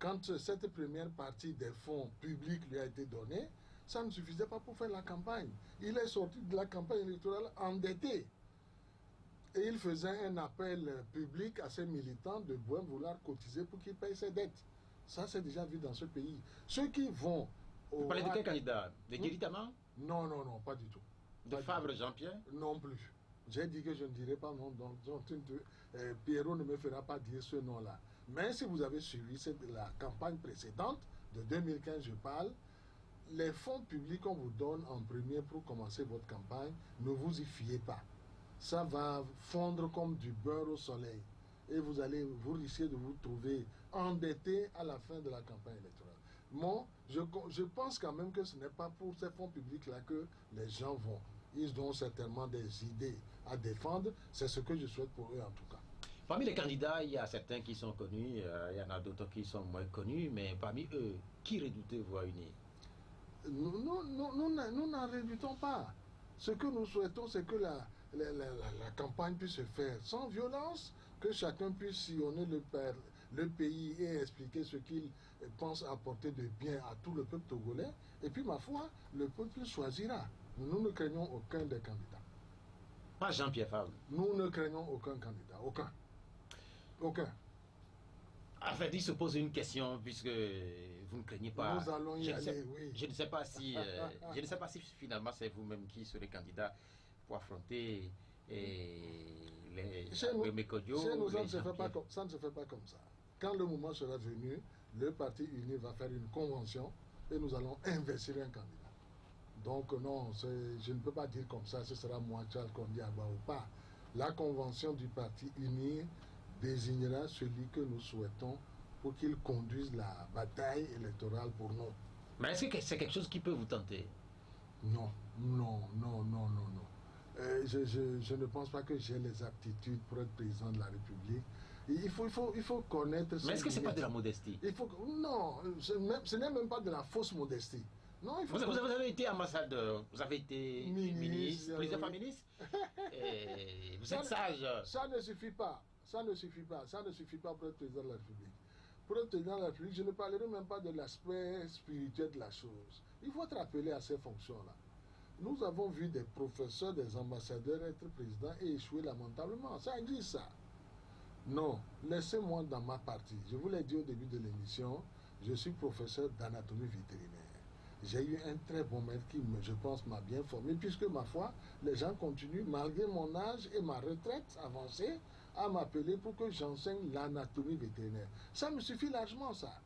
quand cette première partie des fonds publics lui a été donnée. Ça ne suffisait pas pour faire la campagne. Il est sorti de la campagne électorale endetté. Et il faisait un appel public à ses militants de bien vouloir cotiser pour qu'ils payent ses dettes. Ça, c'est déjà vu dans ce pays. Ceux qui vont Vous parlez de quel candidat? De Diéry Tama? Non, non, non, pas du tout. De Favre Jean-Pierre? Non plus. J'ai dit que je ne dirai pas non, donc Pierrot ne me fera pas dire ce nom-là. Mais si vous avez suivi la campagne précédente, de 2015 je parle, les fonds publics qu'on vous donne en premier pour commencer votre campagne, ne vous y fiez pas. Ça va fondre comme du beurre au soleil. Et vous risquez de vous trouver endetté à la fin de la campagne électorale. Moi, je pense quand même que ce n'est pas pour ces fonds publics-là que les gens vont. Ils ont certainement des idées à défendre. C'est ce que je souhaite pour eux en tout cas. Parmi les candidats, il y a certains qui sont connus, il y en a d'autres qui sont moins connus, mais parmi eux, qui redoutez-vous à unir? Nous n'en redoutons pas. Ce que nous souhaitons, c'est que la campagne puisse se faire sans violence, que chacun puisse sillonner le pays et expliquer ce qu'il pense apporter de bien à tout le peuple togolais. Et puis, ma foi, le peuple choisira. Nous ne craignons aucun des candidats. Pas Jean-Pierre Favre. Nous ne craignons aucun candidat. Aucun. Aucun. En fait, il se pose une question, puisque vous ne craignez pas. Nous allons y aller, oui. Je ne sais pas si, je ne sais pas si finalement c'est vous-même qui serez candidat pour affronter les Mécodio. Ça ne se fait pas comme ça. Quand le moment sera venu, le parti uni va faire une convention et nous allons investir un candidat. Donc non, je ne peux pas dire comme ça, ce sera moi, Charles Kondiagba ou pas. La convention du parti uni désignera celui que nous souhaitons pour qu'il conduise la bataille électorale pour nous. Mais est-ce que c'est quelque chose qui peut vous tenter? Non, non, non, non, non, non. Je ne pense pas que j'ai les aptitudes pour être président de la République. Il faut connaître... Mais est-ce que ce n'est pas de la modestie? Non, ce n'est même pas de la fausse modestie. Non, vous avez été ambassadeur, vous avez été ministre, plusieurs fois ministre. Vous êtes sage. Ça ne suffit pas. Ça ne suffit pas. Ça ne suffit pas pour être président de la République. Pour être président de la République, je ne parlerai même pas de l'aspect spirituel de la chose. Il faut être appelé à ces fonctions-là. Nous avons vu des professeurs, des ambassadeurs être présidents et échouer lamentablement. Ça existe, ça. Non, laissez-moi dans ma partie. Je vous l'ai dit au début de l'émission, je suis professeur d'anatomie vétérinaire. J'ai eu un très bon maître qui, je pense, m'a bien formé, puisque, ma foi, les gens continuent, malgré mon âge et ma retraite avancée, à m'appeler pour que j'enseigne l'anatomie vétérinaire. Ça me suffit largement, ça.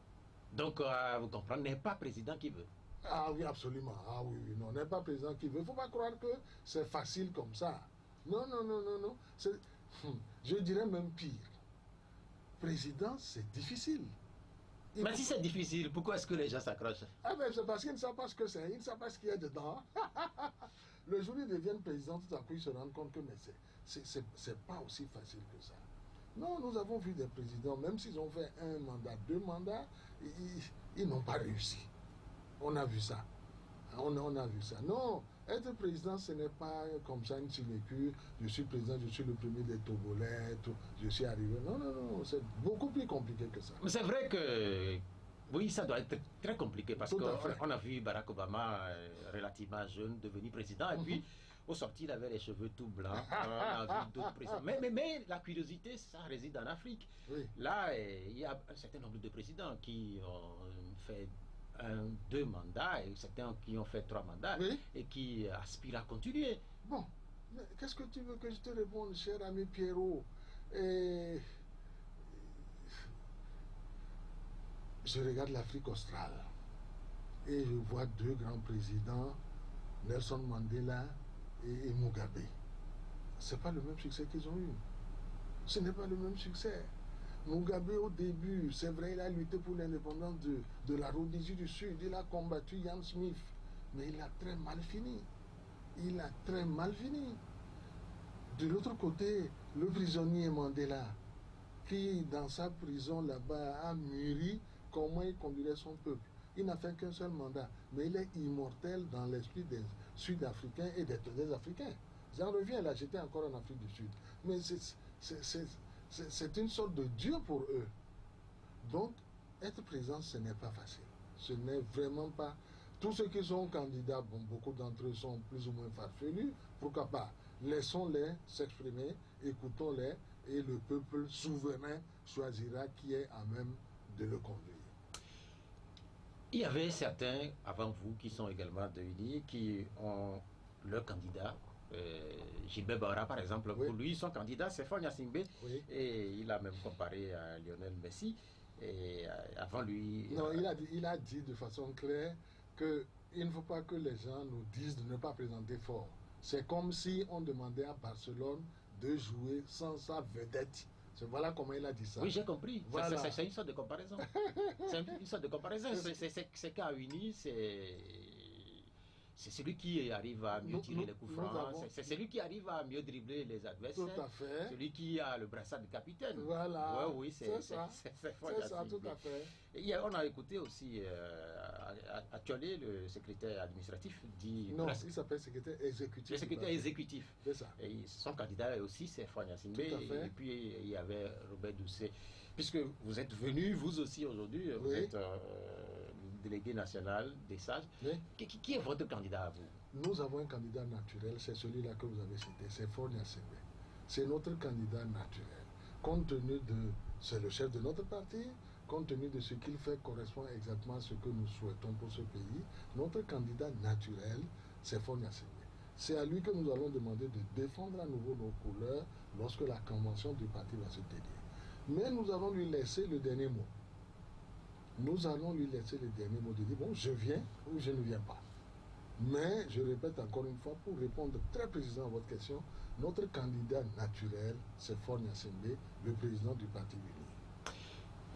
Donc, vous comprenez, n'est pas président qui veut. Ah oui, absolument. Ah oui, oui, non, n'est pas président qui veut. Il ne faut pas croire que c'est facile comme ça. Non, non, non, non, non. Je dirais même pire. Président, c'est difficile. Mais si c'est difficile, pourquoi est-ce que les gens s'accrochent? Ah ben c'est parce qu'ils ne savent pas ce que c'est, ils ne savent pas ce qu'il y a dedans. Le jour où ils deviennent président, tout à coup ils se rendent compte que c'est pas aussi facile que ça. Non, nous avons vu des présidents, même s'ils ont fait un mandat, 2 mandats, ils n'ont pas réussi. On a vu ça. On a vu ça. Non, être président, ce n'est pas comme ça une sinecure. Je suis président, je suis le premier des Togolais, je suis arrivé. Non, non, non, c'est beaucoup plus compliqué que ça. Mais c'est vrai que, oui, ça doit être très compliqué parce qu'on a vu Barack Obama relativement jeune devenir président et puis au sorti, il avait les cheveux tout blancs. On a vu d'autres présidents. Mais la curiosité, ça réside en Afrique. Oui. Là, il y a un certain nombre de présidents qui ont fait 2 mandats et certains qui ont fait 3 mandats et qui aspirent à continuer. Bon, mais qu'est-ce que tu veux que je te réponde, cher ami Pierrot? Je regarde l'Afrique australe et je vois 2 grands présidents, Nelson Mandela et Mugabe. Ce n'est pas le même succès qu'ils ont eu. Ce n'est pas le même succès. Mugabe, au début, c'est vrai, il a lutté pour l'indépendance de la Rhodésie du Sud. Il a combattu Ian Smith. Mais il a très mal fini. Il a très mal fini. De l'autre côté, le prisonnier Mandela, qui, dans sa prison là-bas, a mûri comment il conduirait son peuple. Il n'a fait qu'un seul mandat. Mais il est immortel dans l'esprit des Sud-Africains et des Africains. J'en reviens là, j'étais encore en Afrique du Sud. Mais c'est une sorte de Dieu pour eux. Donc, être président, ce n'est pas facile. Ce n'est vraiment pas... Tous ceux qui sont candidats, bon, beaucoup d'entre eux sont plus ou moins farfelus. Pourquoi pas? Laissons-les s'exprimer, écoutons-les, et le peuple souverain choisira qui est à même de le conduire. Il y avait certains avant vous qui sont également de l'UNI qui ont leur candidat. Gilbert Bara, par exemple, Oui. pour lui, son candidat, c'est Faure Gnassingbé. Oui. Et il a même comparé à Lionel Messi. Et avant lui. Non, il a dit de façon claire qu'il ne faut pas que les gens nous disent de ne pas présenter Faure. C'est comme si on demandait à Barcelone de jouer sans sa vedette. Voilà comment il a dit ça. Oui, j'ai compris. Voilà. C'est une sorte de comparaison. C'est une sorte de comparaison. C'est qu'à Uni, c'est celui qui arrive à mieux tirer les coups francs. C'est celui qui arrive à mieux dribbler les adversaires. Tout à fait. Celui qui a le brassard de capitaine. Voilà. Ouais, oui, c'est ça. C'est ça, tout à fait. Et on a écouté aussi Attiolé, le secrétaire administratif, dit... Non, il s'appelle secrétaire exécutif. Le secrétaire exécutif. C'est ça. Et son candidat aussi, c'est Faure Gnassingbé. Et puis, il y avait Robert Doucet. Puisque vous êtes venu, vous aussi, aujourd'hui, oui. vous êtes délégué national des sages. Oui. Qui est votre candidat à vous? Nous avons un candidat naturel, c'est celui-là que vous avez cité, c'est Faure Gnassingbé. C'est notre candidat naturel. Compte tenu de... C'est le chef de notre parti, compte tenu de ce qu'il fait correspond exactement à ce que nous souhaitons pour ce pays. Notre candidat naturel, c'est Faure Gnassingbé. C'est à lui que nous allons demander de défendre à nouveau nos couleurs lorsque la convention du parti va se tenir. Mais nous allons lui laisser le dernier mot. Nous allons lui laisser le dernier mot de dire, bon, je viens ou je ne viens pas. Mais, je répète encore une fois, pour répondre très précisément à votre question, notre candidat naturel, c'est Faure Gnassingbé, le président du Parti Uni.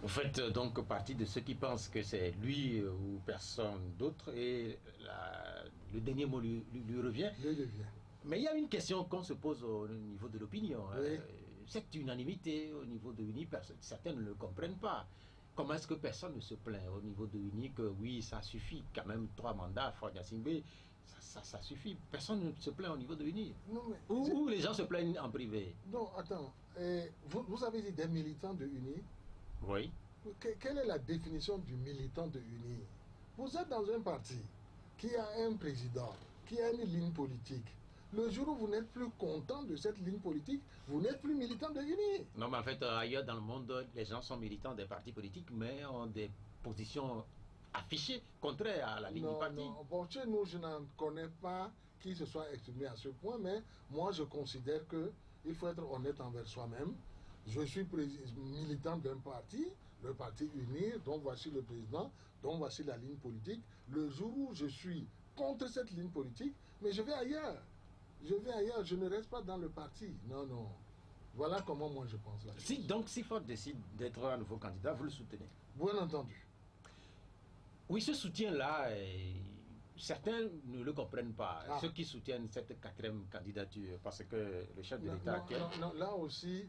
Vous faites donc partie de ceux qui pensent que c'est lui ou personne d'autre et le dernier mot lui revient. Mais il y a une question qu'on se pose au niveau de l'opinion. Oui. Cette unanimité au niveau de l'UNI, certains ne le comprennent pas. Comment est-ce que personne ne se plaint au niveau de l'UNI que oui, ça suffit, quand même 3 mandats, Faure Gnassingbé, ça suffit. Personne ne se plaint au niveau de l'UNI. Ou les gens se plaignent en privé. Non, attends. Vous avez dit des militants de l'UNI. Oui. Quelle est la définition du militant de l'UNI? Vous êtes dans un parti qui a un président, qui a une ligne politique. Le jour où vous n'êtes plus content de cette ligne politique, vous n'êtes plus militant de l'UNI. Non, mais en fait, ailleurs dans le monde, les gens sont militants des partis politiques, mais ont des positions affichées contraires à la ligne du parti. Non, bon, chez nous, je n'en connais pas qui se soit exprimé à ce point, mais moi, je considère qu'il faut être honnête envers soi-même. Je suis militant d'un parti, le parti Uni, dont voici le président, dont voici la ligne politique. Le jour où je suis contre cette ligne politique, mais je vais ailleurs. Je ne reste pas dans le parti. Non. Voilà comment moi je pense là. Donc, si Faure décide d'être un nouveau candidat, vous le soutenez? Bien entendu. Oui, ce soutien-là, certains ne le comprennent pas. Ceux qui soutiennent cette 4e candidature, parce que le chef de l'État... Non, là aussi,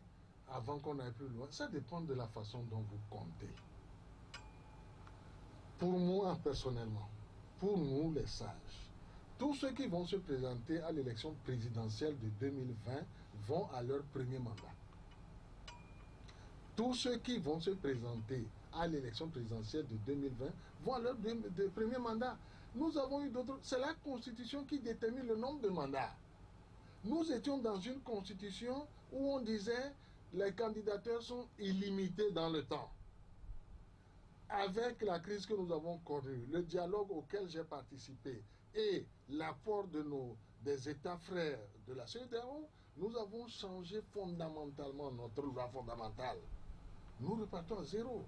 avant qu'on aille plus loin, ça dépend de la façon dont vous comptez. Pour moi, personnellement, pour nous les sages, tous ceux qui vont se présenter à l'élection présidentielle de 2020 vont à leur premier mandat. Tous ceux qui vont se présenter à l'élection présidentielle de 2020 vont à leur premier mandat. Nous avons eu d'autres... C'est la Constitution qui détermine le nombre de mandats. Nous étions dans une Constitution où on disait les candidatures sont illimitées dans le temps. Avec la crise que nous avons connue, le dialogue auquel j'ai participé et l'apport des États frères de la CEDEAO, nous avons changé fondamentalement notre loi fondamentale. Nous repartons à zéro.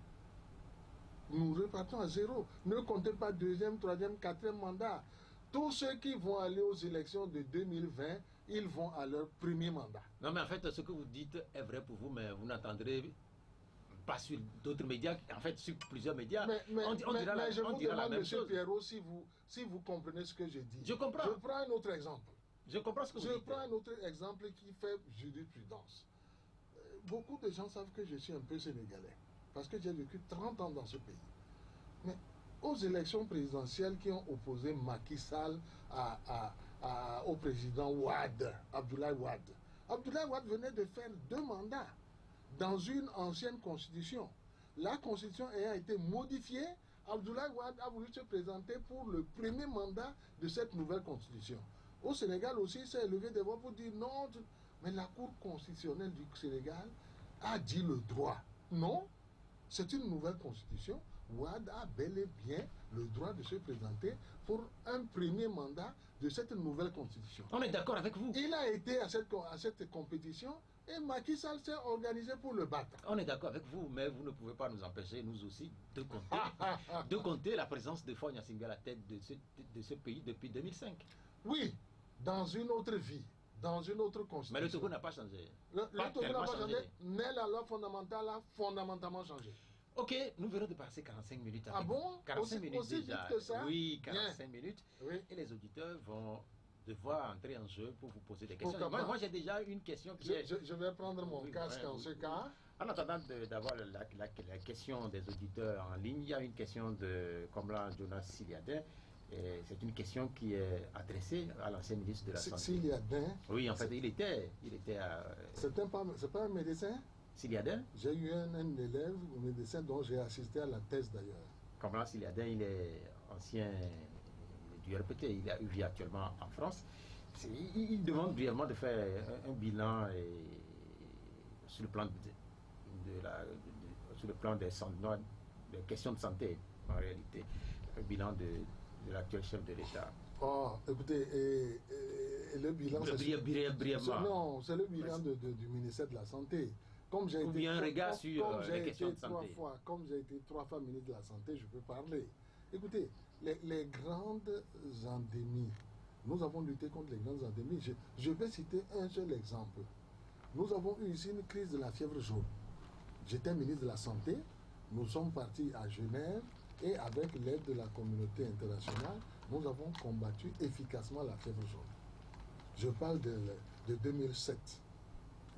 Ne comptez pas 2e, 3e, 4e mandat. Tous ceux qui vont aller aux élections de 2020, ils vont à leur premier mandat. Non, mais en fait, ce que vous dites est vrai pour vous, mais vous n'entendrez pas sur d'autres médias, en fait, sur plusieurs médias. On dira la même chose. M. Pierrot, si vous comprenez ce que je dis. Je comprends. Je prends un autre exemple. Je comprends ce que vous dites. Je prends un autre exemple qui fait jurisprudence. Beaucoup de gens savent que je suis un peu sénégalais, parce que j'ai vécu 30 ans dans ce pays. Mais aux élections présidentielles qui ont opposé Macky Sall au président Abdoulaye Wade. Abdoulaye Wade venait de faire 2 mandats dans une ancienne constitution. La constitution ayant été modifiée, Abdoulaye Wade a voulu se présenter pour le premier mandat de cette nouvelle constitution. Au Sénégal aussi, s'est élevé des voix pour dire non, mais la Cour constitutionnelle du Sénégal a dit le droit. Non, c'est une nouvelle constitution. Wade a bel et bien le droit de se présenter pour un premier mandat de cette nouvelle constitution. On est d'accord avec vous. Il a été à cette compétition et Macky Sall s'est organisé pour le battre. On est d'accord avec vous, mais vous ne pouvez pas nous empêcher, nous aussi, de compter la présence de Faure Gnassingbé à la tête de ce pays depuis 2005. Oui, dans une autre vie, dans une autre constitution. Mais le Togo n'a pas changé. Le Togo n'a pas changé, mais la loi fondamentale a fondamentalement changé. Ok, nous venons de passer 45 minutes avec Ah bon? 45 minutes aussi déjà. vite que ça? Oui, 45 Bien. minutes. Oui. Et les auditeurs vont devoir entrer en jeu pour vous poser des questions. Pourquoi pas? Moi j'ai déjà une question qui est... Je vais prendre mon casque en ce cas. En attendant d'avoir la question des auditeurs en ligne, il y a une question de Komla Jonas Siliadin. C'est une question qui est adressée à l'ancien ministre de la Santé. Siliadin. Oui, en fait, il était à... C'est pas un médecin? Siliadin? J'ai eu un élève, un médecin dont j'ai assisté à la thèse d'ailleurs. Komla Siliadin, il est ancien du RPT, il vit actuellement en France. Il demande brièvement de faire un bilan sur le plan sur le plan des questions de santé, en réalité. Un bilan de l'actuel chef de l'État. Oh, écoutez, le bilan... Brièvement. Non, c'est le bilan du ministère de la Santé. Comme j'ai été, un regard sur les questions de santé. Comme j'ai été 3 fois ministre de la Santé, je peux parler. Écoutez, les grandes endémies, nous avons lutté contre les grandes endémies. Je vais citer un seul exemple. Nous avons eu ici une crise de la fièvre jaune. J'étais ministre de la Santé, nous sommes partis à Genève et avec l'aide de la communauté internationale, nous avons combattu efficacement la fièvre jaune. Je parle de 2007.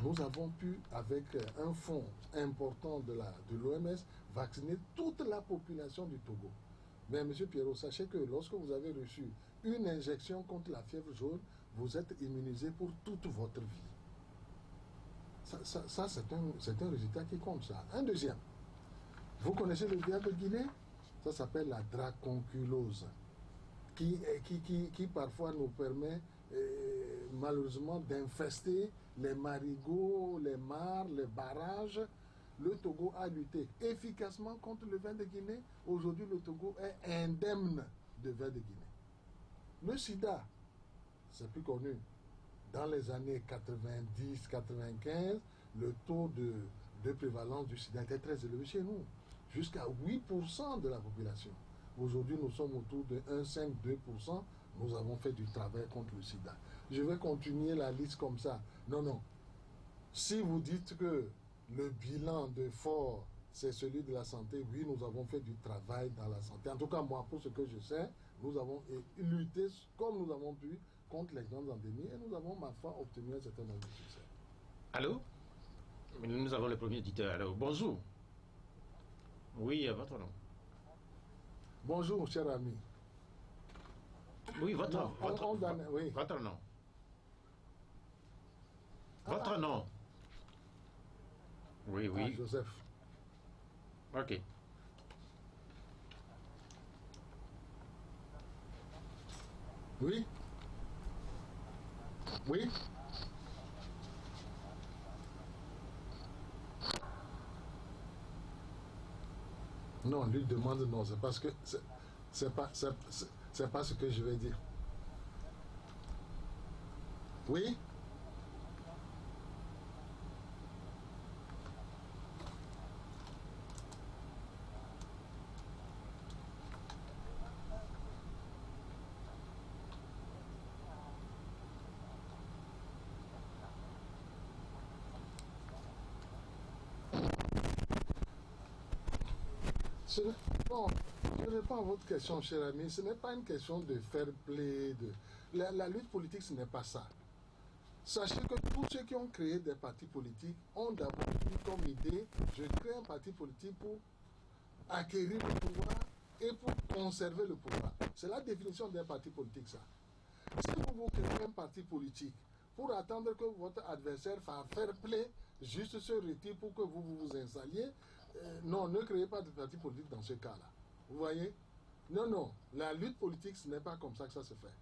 Nous avons pu, avec un fonds important de l'OMS, vacciner toute la population du Togo. Mais M. Pierrot, sachez que lorsque vous avez reçu une injection contre la fièvre jaune, vous êtes immunisé pour toute votre vie. Ça c'est un résultat qui compte, ça. Un deuxième. Vous connaissez le ver de Guinée? Ça s'appelle la dracunculose, qui parfois nous permet malheureusement d'infester les marigots, les mares, les barrages. Le Togo a lutté efficacement contre le ver de Guinée. Aujourd'hui, le Togo est indemne de ver de Guinée. Le sida, c'est plus connu. Dans les années 90-95, le taux de prévalence du sida était très élevé chez nous, jusqu'à 8% de la population. Aujourd'hui, nous sommes autour de 1,5-2%. Nous avons fait du travail contre le sida. Je vais continuer la liste comme ça. Non. Si vous dites que le bilan de Faure, c'est celui de la santé, oui, nous avons fait du travail dans la santé. En tout cas, moi, pour ce que je sais, nous avons lutté comme nous avons pu contre les grandes endémies et nous avons, ma foi, obtenu un certain nombre de succès. Allô? Nous avons le premier auditeur. Alors, bonjour. Oui, votre nom. Bonjour, cher ami. Oui, votre nom. Oui. Votre nom. Votre nom. Oui. Joseph. Ok. Oui. Oui. Non, lui demande non, c'est parce que c'est pas ce que je vais dire. Oui. Non, je réponds à votre question, cher ami. Ce n'est pas une question de fair play. La lutte politique, ce n'est pas ça. Sachez que tous ceux qui ont créé des partis politiques ont d'abord eu comme idée, je crée un parti politique pour acquérir le pouvoir et pour conserver le pouvoir. C'est la définition d'un parti politique, ça. Si vous créez un parti politique pour attendre que votre adversaire fasse fair play, juste se retire pour que vous vous installiez, non, ne créez pas de parti politique dans ce cas-là. Vous voyez? Non. La lutte politique, ce n'est pas comme ça que ça se fait.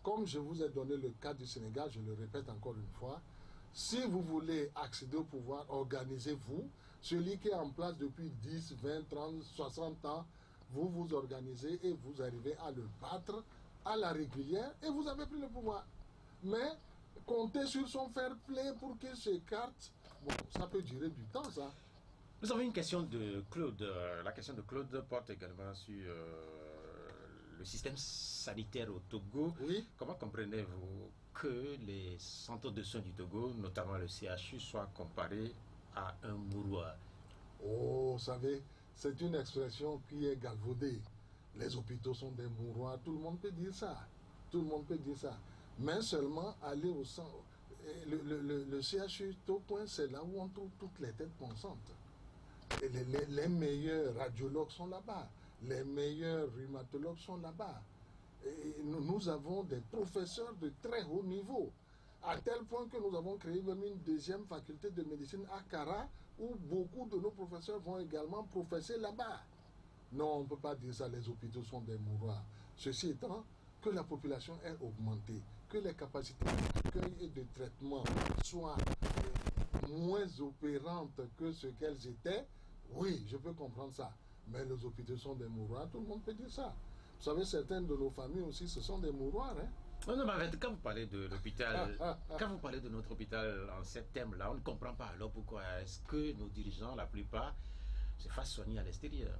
comme je vous ai donné le cas du Sénégal, je le répète encore une fois, si vous voulez accéder au pouvoir, organisez-vous. Celui qui est en place depuis 10, 20, 30, 60 ans, vous vous organisez et vous arrivez à le battre à la régulière et vous avez pris le pouvoir. Mais compter sur son fair play pour qu'il s'écarte, bon, ça peut durer du temps, ça. Nous avons une question de Claude. La question de Claude porte également sur le système sanitaire au Togo. Oui. Comment comprenez-vous que les centres de soins du Togo, notamment le CHU, soient comparés à un mouroir? Oh, vous savez, c'est une expression qui est galvaudée. Les hôpitaux sont des mouroirs, tout le monde peut dire ça. Tout le monde peut dire ça. Mais seulement aller au centre. Le CHU Tocoin, c'est là où on trouve toutes les têtes pensantes. Et les meilleurs radiologues sont là-bas. Les meilleurs rhumatologues sont là-bas. Et nous avons des professeurs de très haut niveau. À tel point que nous avons créé même une deuxième faculté de médecine à Kara, où beaucoup de nos professeurs vont également professer là-bas. Non, on ne peut pas dire ça, les hôpitaux sont des mouroirs. Ceci étant, que la population est augmentée, que les capacités d'accueil et de traitement soient moins opérantes que ce qu'elles étaient, oui, je peux comprendre ça. Mais les hôpitaux sont des mouroirs, tout le monde peut dire ça. Vous savez, certaines de nos familles aussi, ce sont des mouroirs, hein. Non, mais en fait, quand vous parlez de l'hôpital, quand vous parlez de notre hôpital en ces termes-là, on ne comprend pas. Alors pourquoi est-ce que nos dirigeants, la plupart, se fassent soigner à l'extérieur?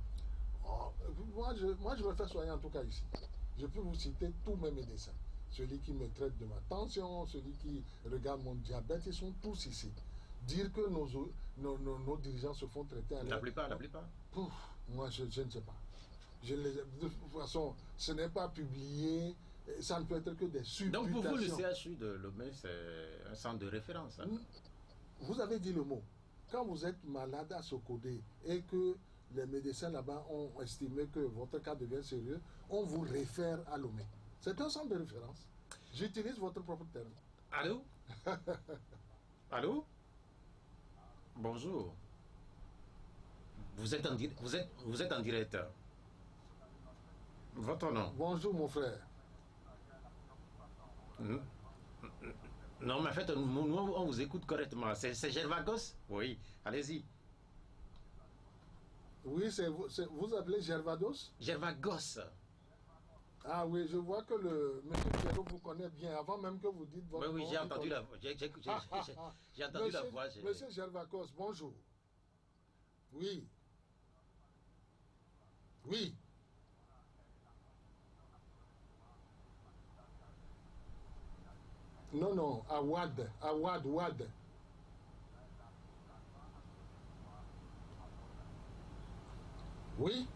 Oh, moi, je me fais soigner en tout cas ici. Je peux vous citer tous mes médecins. Celui qui me traite de ma tension, celui qui regarde mon diabète, ils sont tous ici. Dire que nos dirigeants se font traiter à La plupart, la plupart. Pouf, moi, je ne sais pas. De toute façon, ce n'est pas publié, ça ne peut être que des supputations. Donc pour vous, le CHU de Lomé, c'est un centre de référence, hein? Vous avez dit le mot. Quand vous êtes malade à Sokodé et que les médecins là-bas ont estimé que votre cas devient sérieux, on vous réfère à Lomé. C'est un centre de référence. J'utilise votre propre terme. Allô? Allô? Bonjour. Vous êtes en direct. Votre nom? Bonjour mon frère. Non, mais en fait, nous, on vous écoute correctement. C'est Gervagos? Oui, allez-y. Oui, vous appelez Gervados? Gervagos. Ah oui, je vois que le monsieur Pierrot vous connaît bien, avant même que vous dites votre nom. Oui, j'ai entendu la voix. J'ai entendu la voix. Monsieur Gervagos, bonjour. Oui. Oui. Non, non, Wad. Oui.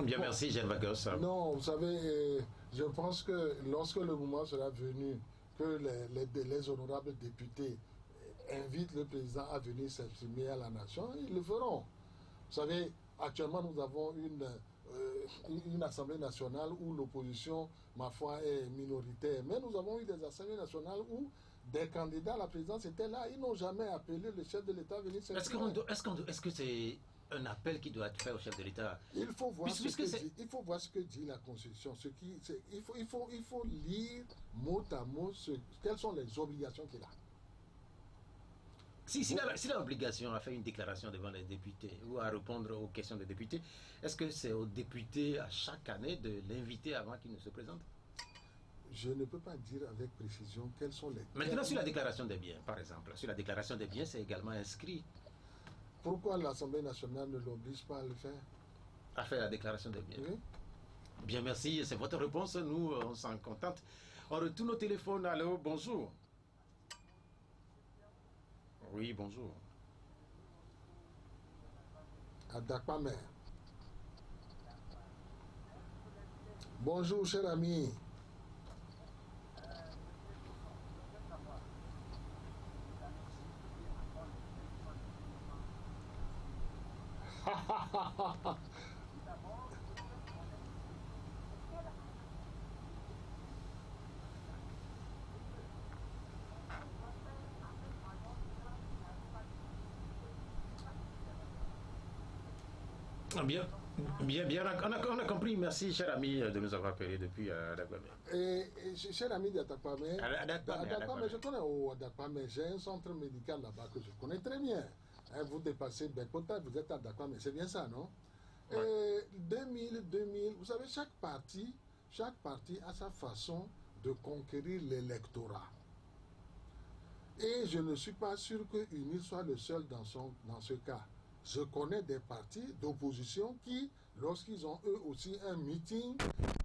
Bien, merci, Gervagos. Non, vous savez, je pense que lorsque le moment sera venu, que les honorables députés invitent le président à venir s'exprimer à la nation, ils le feront. Vous savez, actuellement, nous avons une Assemblée nationale où l'opposition, ma foi, est minoritaire. Mais nous avons eu des Assemblées nationales où des candidats à la présidence étaient là. Ils n'ont jamais appelé le chef de l'État à venir s'exprimer. Est-ce que c'est un appel qui doit être fait au chef de l'État? Il faut voir ce que dit la Constitution. Il faut lire mot à mot quelles sont les obligations qu'il a. S'il a l'obligation à faire une déclaration devant les députés ou à répondre aux questions des députés, est-ce que c'est aux députés à chaque année de l'inviter avant qu'il ne se présente? Je ne peux pas dire avec précision quels sont les... Maintenant, sur la déclaration des biens, par exemple, sur la déclaration des biens, c'est également inscrit. Pourquoi l'Assemblée nationale ne l'oblige pas à le faire? À faire la déclaration des biens. Oui. Bien, merci. C'est votre réponse. Nous, on s'en contente. On retourne au téléphone. Allô, bonjour. Oui, bonjour. À Dakpamer. Bonjour, cher ami. Bien, bien, on a compris. Merci, cher ami, de nous avoir appelé depuis Adakwame. Cher ami d'Adakwame, Adakwame. je connais Adakwame, j'ai un centre médical là-bas que je connais très bien. Hein, vous dépassez Bekota, vous êtes à Adakwame, c'est bien ça, non? Ouais. 2000, vous savez, chaque parti a sa façon de conquérir l'électorat. Et je ne suis pas sûr que UNIR soit le seul dans ce cas. Je connais des partis d'opposition qui, lorsqu'ils ont eux aussi un meeting,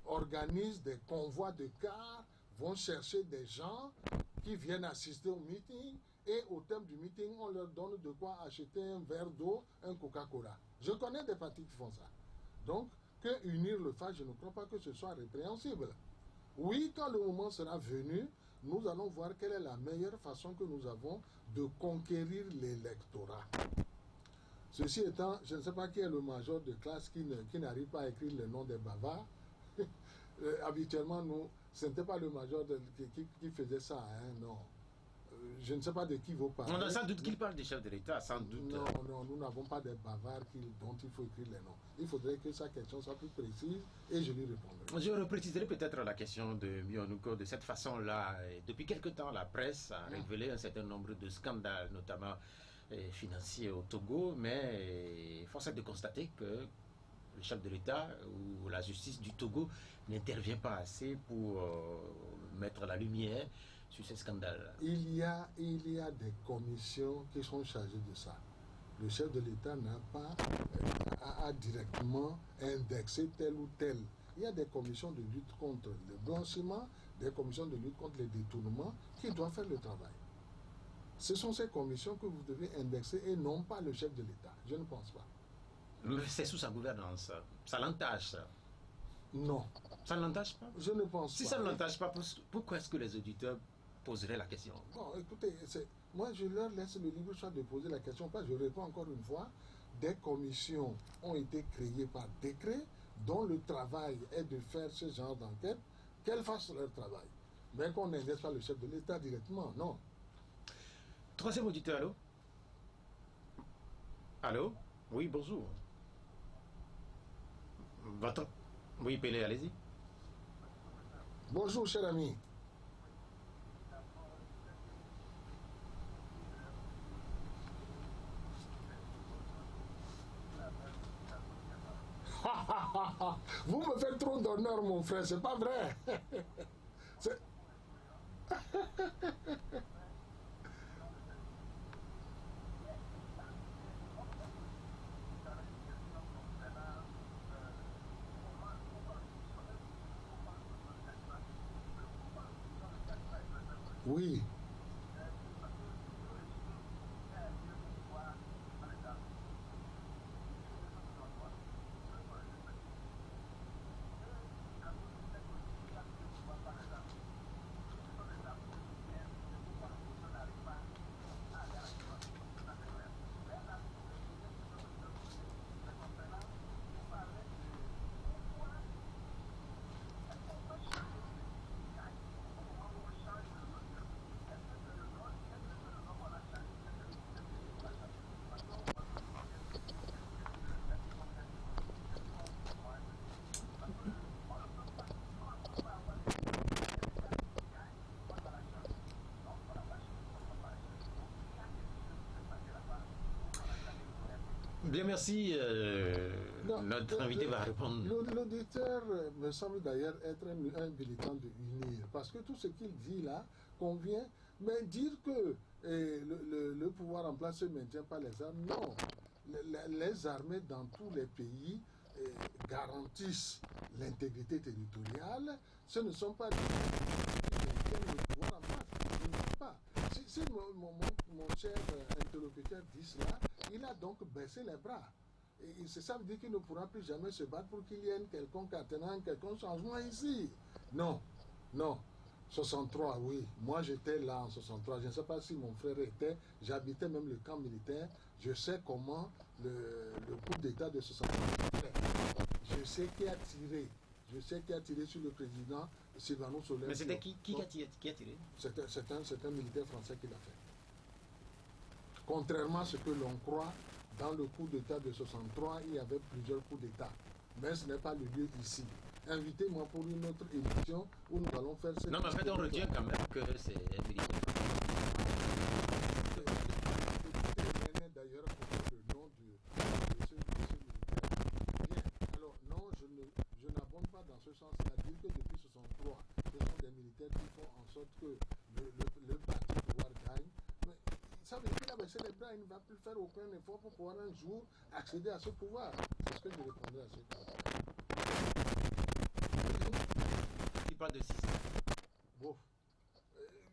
organisent des convois de cars, vont chercher des gens qui viennent assister au meeting et au terme du meeting, on leur donne de quoi acheter un verre d'eau, un Coca-Cola. Je connais des partis qui font ça. Donc, que UNIR le fasse, je ne crois pas que ce soit répréhensible. Oui, quand le moment sera venu, nous allons voir quelle est la meilleure façon que nous avons de conquérir l'électorat. Ceci étant, je ne sais pas qui est le major de classe qui n'arrive pas à écrire le nom des bavards. Habituellement, nous, ce n'était pas le major qui faisait ça, hein, non. Je ne sais pas de qui vous parlez. On a sans doute qu'il parle des chefs de l'État, sans doute. Non, nous n'avons pas des bavards dont il faut écrire les noms. Il faudrait que sa question soit plus précise et je lui répondrai. Je repréciserai peut-être la question de Mionouko de cette façon-là. Depuis quelque temps, la presse a révélé un certain nombre de scandales, notamment financiers au Togo, mais force est de constater que le chef de l'État ou la justice du Togo n'intervient pas assez pour mettre la lumière sur ces scandales. Il y a des commissions qui sont chargées de ça. Le chef de l'État n'a pas à directement indexer tel ou tel. Il y a des commissions de lutte contre le blanchiment, des commissions de lutte contre les détournements qui doivent faire le travail. Ce sont ces commissions que vous devez indexer et non pas le chef de l'État. Je ne pense pas. C'est sous sa gouvernance. Ça l'entache, ça. Non. Ça ne l'entache pas? Je ne pense pas. Si ça ne l'entache pas, pourquoi est-ce que les auditeurs poseraient la question? Bon, écoutez, moi je leur laisse le libre choix de poser la question, parce que je réponds encore une fois, des commissions ont été créées par décret, dont le travail est de faire ce genre d'enquête, qu'elles fassent leur travail. Mais qu'on n'indexe pas le chef de l'État directement, non. Troisième auditeur, allô? Allô? Oui, bonjour. Votre... Oui, Pélé, allez-y. Bonjour, cher ami. Vous me faites trop d'honneur, mon frère, c'est pas vrai. Oui. Bien, merci. Notre invité va répondre. L'auditeur me semble d'ailleurs être un militant de UNIR, parce que tout ce qu'il dit là convient, mais dire que le pouvoir en place se maintient par les armes, non. Les armées dans tous les pays garantissent l'intégrité territoriale. Ce ne sont pas des qui maintiennent le pouvoir en place. Je ne sais pas. Si mon cher interlocuteur dit cela, il a donc baissé les bras. Et ça veut dire qu'il ne pourra plus jamais se battre pour qu'il y ait quelconque attenant, quelconque changement ici. Non, non. 63, oui. Moi, j'étais là en 63. Je ne sais pas si mon frère était. J'habitais même le camp militaire. Je sais comment le coup d'État de 63. Je sais qui a tiré. Je sais qui a tiré sur le président Sylvano Soler. Mais c'était qui a tiré? C'est un militaire français qui l'a fait. Contrairement à ce que l'on croit, dans le coup d'État de 63, il y avait plusieurs coups d'État. Mais ce n'est pas le lieu ici. Invitez-moi pour une autre émission où nous allons faire cette... Non, mais en fait, on retient quand même que c'est un militaire. D'ailleurs, le nom de ce militaire. Bien, alors non, je n'abonde pas dans ce sens-là. Dire que depuis 63, ce sont des militaires qui font en sorte que le parti pouvoir gagne. Mais ça veut dire qu'il a baissé les bras, il ne va plus faire aucun effort pour pouvoir un jour accéder à ce pouvoir. C'est ce que je répondrai à ce cas. Il parle de système. Bon,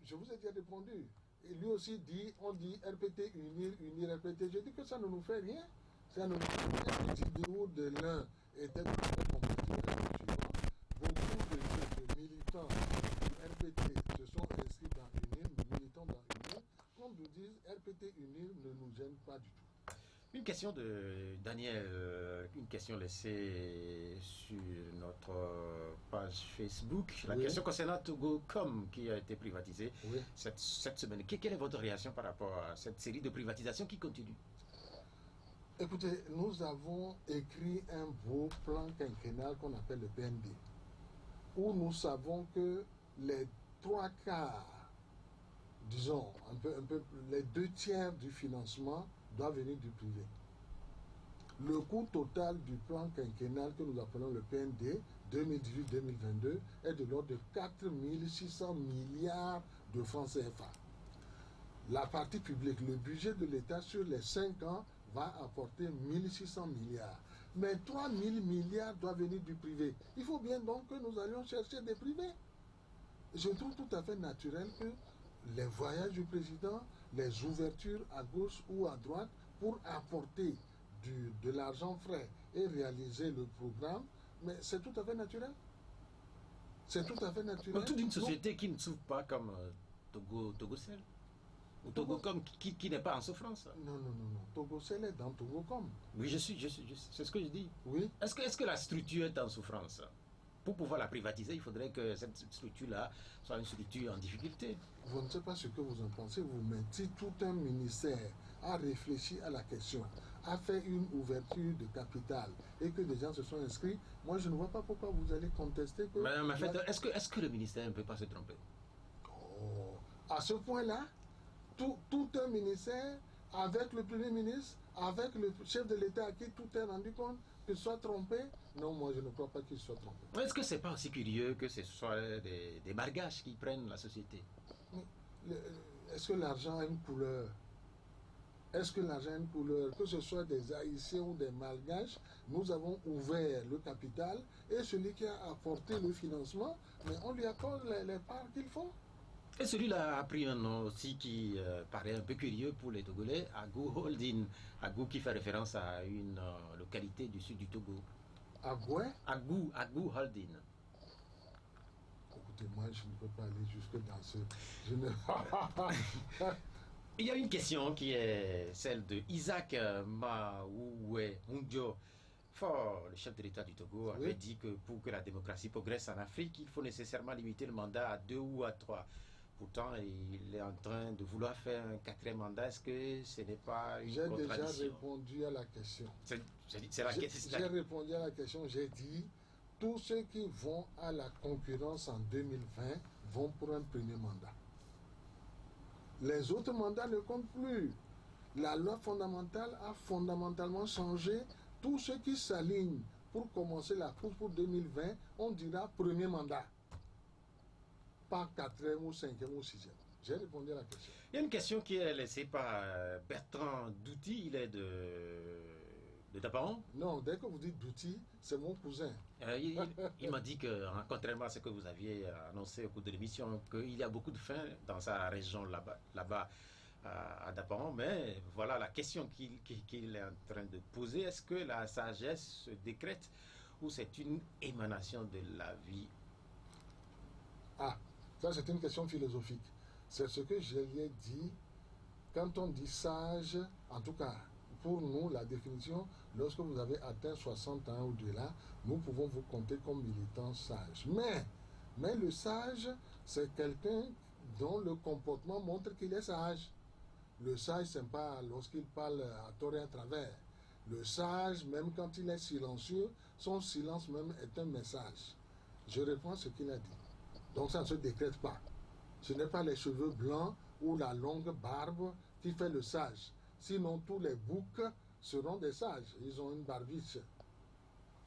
je vous ai déjà répondu. Et lui aussi dit, on dit RPT, unir, RPT. Je dis que ça ne nous fait rien. Ça ne nous fait rien. Le discours de l'un était très compatible avec le suivant. Beaucoup de militants du RPT se sont inscrits dans UNIR, nous militons dans UNIR. Qu'on nous dise RPT, UNIR ne nous gêne pas du tout. Une question de Daniel, une question laissée sur notre page Facebook. La question concernant Togocom qui a été privatisé cette semaine. Quelle est votre réaction par rapport à cette série de privatisations qui continue? Écoutez, nous avons écrit un beau plan quinquennal qu'on appelle le PND, où nous savons que les 3/4, disons, les 2/3 du financement doit venir du privé. Le coût total du plan quinquennal que nous appelons le PND 2018-2022 est de l'ordre de 4 600 milliards de francs CFA. La partie publique, le budget de l'État sur les 5 ans va apporter 1600 milliards. Mais 3 000 milliards doivent venir du privé. Il faut bien donc que nous allions chercher des privés. Je trouve tout à fait naturel que les voyages du président, les ouvertures à gauche ou à droite pour apporter de l'argent frais et réaliser le programme, mais c'est tout à fait naturel. C'est tout à fait naturel. Toute une société qui ne souffre pas comme Togocel ou Togocom qui n'est pas en souffrance. Non. Togocel est dans Togocom. Oui, c'est ce que je dis. Oui. Est-ce que la structure est en souffrance? Pour pouvoir la privatiser, il faudrait que cette structure-là soit une structure en difficulté. Je ne sais pas ce que vous en pensez, vous, mais si tout un ministère a réfléchi à la question, a fait une ouverture de capital et que des gens se sont inscrits, moi je ne vois pas pourquoi vous allez contester que... Mais en fait, est-ce que le ministère ne peut pas se tromper? Oh, à ce point-là, tout un ministère, avec le Premier ministre, avec le chef de l'État à qui tout est rendu compte, qu'il soit trompé? Non, moi je ne crois pas qu'il soit trompé. Est-ce que c'est pas aussi curieux que ce soit des margages qui prennent la société? Est-ce que l'argent a une couleur? Est-ce que l'argent a une couleur? Que ce soit des Haïtiens ou des Malgaches, nous avons ouvert le capital et celui qui a apporté le financement, mais on lui accorde les parts qu'il faut. Et celui-là a pris un nom aussi qui paraît un peu curieux pour les Togolais, Agou Holding. Agou qui fait référence à une localité du sud du Togo. Agou Holding. Écoutez, moi je ne peux pas aller jusque dans ce... Il y a une question qui est celle de Isaac Maoué Ngdio. Le chef de l'État du Togo avait dit que pour que la démocratie progresse en Afrique, il faut nécessairement limiter le mandat à 2 ou à 3. Pourtant, il est en train de vouloir faire un 4e mandat. Est-ce que ce n'est pas une contradiction? J'ai déjà répondu à la question. J'ai répondu à la question, j'ai dit, tous ceux qui vont à la concurrence en 2020 vont pour un premier mandat. Les autres mandats ne comptent plus. La loi fondamentale a fondamentalement changé. Tous ceux qui s'alignent pour commencer la course pour 2020, on dira premier mandat. Pas 4e ou 5e ou 6e. J'ai répondu à la question. Il y a une question qui est laissée par Bertrand Douty, il est de Dabaon. Non, dès que vous dites Douty, c'est mon cousin. Il m'a dit que, contrairement à ce que vous aviez annoncé au cours de l'émission, qu'il y a beaucoup de faim dans sa région là-bas à Dabaon. Mais voilà la question qu'il est en train de poser. Est-ce que la sagesse se décrète ou c'est une émanation de la vie? Ah, ça c'est une question philosophique. C'est ce que je lui ai dit. Quand on dit sage, en tout cas, pour nous, la définition, lorsque vous avez atteint 60 ans ou au-delà, nous pouvons vous compter comme militant sage. Mais le sage, c'est quelqu'un dont le comportement montre qu'il est sage. Le sage, c'est pas lorsqu'il parle à tort et à travers. Le sage, même quand il est silencieux, son silence même est un message. Je réponds à ce qu'il a dit. Donc ça ne se décrète pas. Ce n'est pas les cheveux blancs ou la longue barbe qui fait le sage. Sinon, tous les boucs seront des sages. Ils ont une barbiche.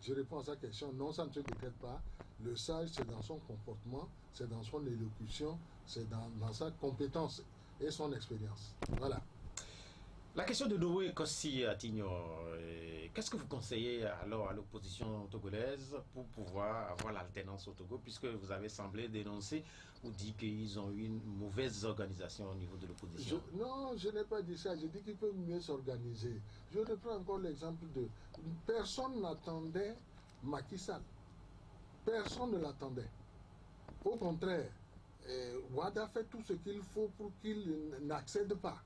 Je réponds à sa question. Non, ça ne se décrète pas. Le sage, c'est dans son comportement, c'est dans son élocution, c'est dans sa compétence et son expérience. Voilà. La question de Noé Kossi Atigno, qu'est-ce que vous conseillez alors à l'opposition togolaise pour pouvoir avoir l'alternance au Togo, puisque vous avez semblé dénoncer ou dire qu'ils ont eu une mauvaise organisation au niveau de l'opposition? Non, je n'ai pas dit ça, j'ai dit qu'ils peuvent mieux s'organiser. Je reprends encore l'exemple de... Personne n'attendait Macky Sall. Personne ne l'attendait. Au contraire, Ouada fait tout ce qu'il faut pour qu'il n'accède pas.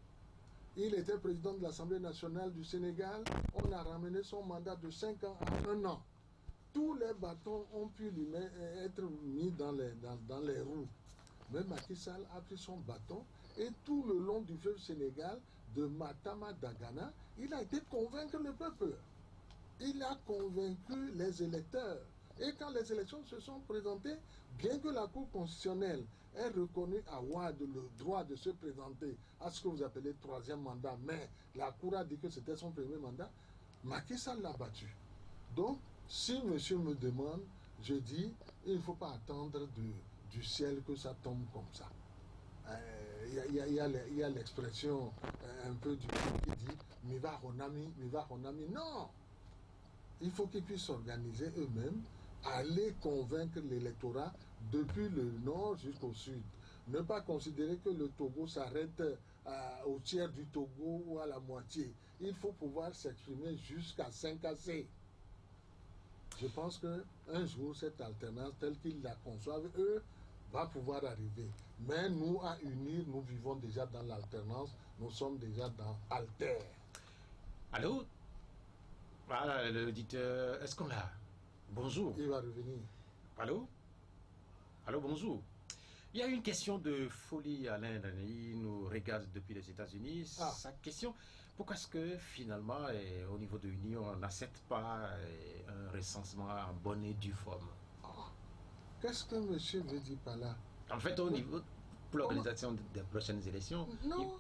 Il était président de l'Assemblée nationale du Sénégal. On a ramené son mandat de 5 ans à 1 an. Tous les bâtons ont pu lui être mis dans les roues. Mais Macky Sall a pris son bâton et tout le long du fleuve Sénégal, de Matama à Dagana, il a été convaincre le peuple. Il a convaincu les électeurs. Et quand les élections se sont présentées, bien que la Cour constitutionnelle ait reconnu à Ouad le droit de se présenter à ce que vous appelez troisième mandat, mais la Cour a dit que c'était son premier mandat, Macky Sall l'a battu. Donc, si monsieur me demande, je dis, il ne faut pas attendre du ciel que ça tombe comme ça. Il y a l'expression un peu du qui dit « mi va honami, mi va honami ». Non! Il faut qu'ils puissent s'organiser eux-mêmes, aller convaincre l'électorat depuis le nord jusqu'au sud. Ne pas considérer que le Togo s'arrête au tiers du Togo ou à la moitié. Il faut pouvoir s'exprimer jusqu'à 5 AC. Je pense qu'un jour, cette alternance telle qu'ils la conçoivent, eux, va pouvoir arriver. Mais nous, à unir, nous vivons déjà dans l'alternance, nous sommes déjà dans Alter. Allô? Voilà, l'auditeur, est-ce qu'on l'a? Bonjour. Il va revenir. Allô? Allô, bonjour. Il y a une question de folie, Alain. Il nous regarde depuis les États-Unis. Sa question, pourquoi est-ce que finalement, au niveau de l'Union, on n'accepte pas un recensement en bonne et due forme? Qu'est-ce que monsieur veut dire par là? En fait, au niveau pour l'organisation des prochaines élections,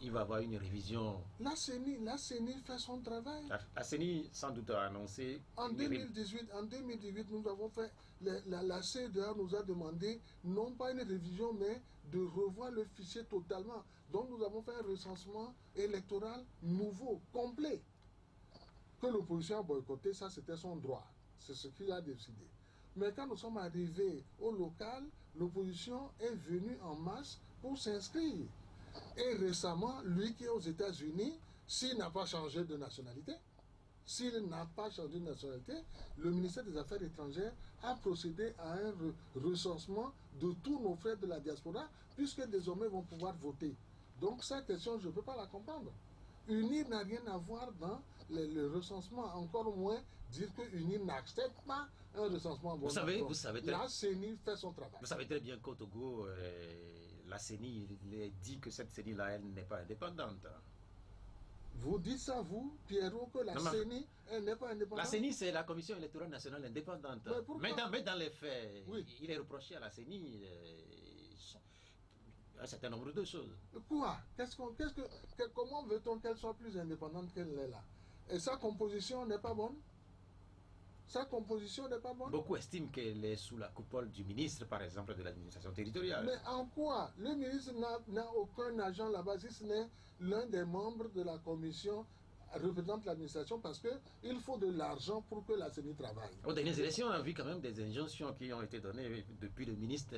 il va y avoir une révision. La CENI fait son travail. La CENI, sans doute, a annoncé... En 2018, nous avons fait... La CEDEA nous a demandé, non pas une révision, mais de revoir le fichier totalement. Donc nous avons fait un recensement électoral nouveau, complet. Que l'opposition a boycotté, ça c'était son droit. C'est ce qu'il a décidé. Mais quand nous sommes arrivés au local, l'opposition est venue en masse pour s'inscrire. Et récemment, lui qui est aux États-Unis, s'il n'a pas changé de nationalité, le ministère des Affaires étrangères a procédé à un recensement de tous nos frères de la diaspora, puisque désormais ils vont pouvoir voter. Donc sa question, je ne peux pas la comprendre. UNIR n'a rien à voir dans le recensement, encore moins dire que UNIR n'accepte pas un recensement. Vous savez la CENI fait son travail. Vous savez très bien qu'au Togo, la CENI dit que cette CENI-là, elle n'est pas indépendante. Vous dites ça, vous, Pierrot, que la CENI, elle n'est pas indépendante? La CENI, c'est la Commission électorale nationale indépendante. Mais dans les faits, il est reproché à la CENI un certain nombre de choses. Quoi? Comment veut-on qu'elle soit plus indépendante qu'elle est là? Et sa composition n'est pas bonne? Sa composition n'est pas bonne? Beaucoup estiment qu'elle est sous la coupole du ministre, par exemple, de l'administration territoriale. Mais en quoi? Le ministre n'a aucun agent là-bas, si ce n'est l'un des membres de la commission représente l'administration, parce qu'il faut de l'argent pour que la CENI travaille. Aux dernières élections, on a vu quand même des injonctions qui ont été données depuis le ministre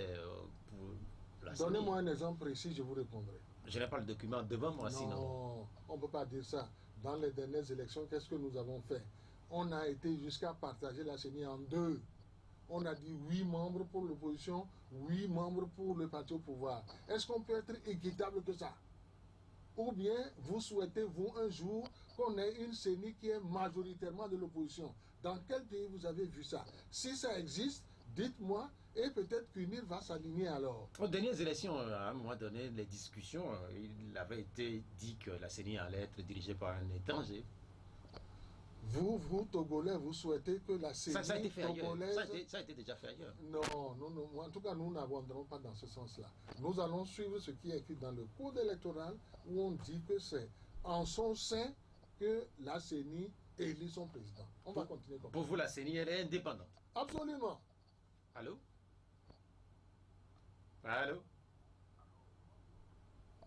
pour la CENI. Donnez-moi un exemple précis, je vous répondrai. Je n'ai pas le document devant moi, sinon. Non, on ne peut pas dire ça. Dans les dernières élections, qu'est-ce que nous avons fait? On a été jusqu'à partager la CENI en deux. On a dit 8 membres pour l'opposition, 8 membres pour le parti au pouvoir. Est-ce qu'on peut être équitable que ça? Ou bien vous souhaitez, vous, un jour, qu'on ait une CENI qui est majoritairement de l'opposition? Dans quel pays vous avez vu ça? Si ça existe, dites-moi, et peut-être qu'UNIR va s'aligner alors. Aux dernières élections, à un moment donné, les discussions, il avait été dit que la CENI allait être dirigée par un étranger. Vous, Togolais, vous souhaitez que la CENI Ça a été fait togolaise... ailleurs. Ça a été déjà fait ailleurs. Non, en tout cas, nous n'abonderons pas dans ce sens-là. Nous allons suivre ce qui est écrit dans le code électoral où on dit que c'est en son sein que la CENI élit son président. On va continuer comme ça. Pour vous, la CENI, elle est indépendante? Absolument. Allô? Allô?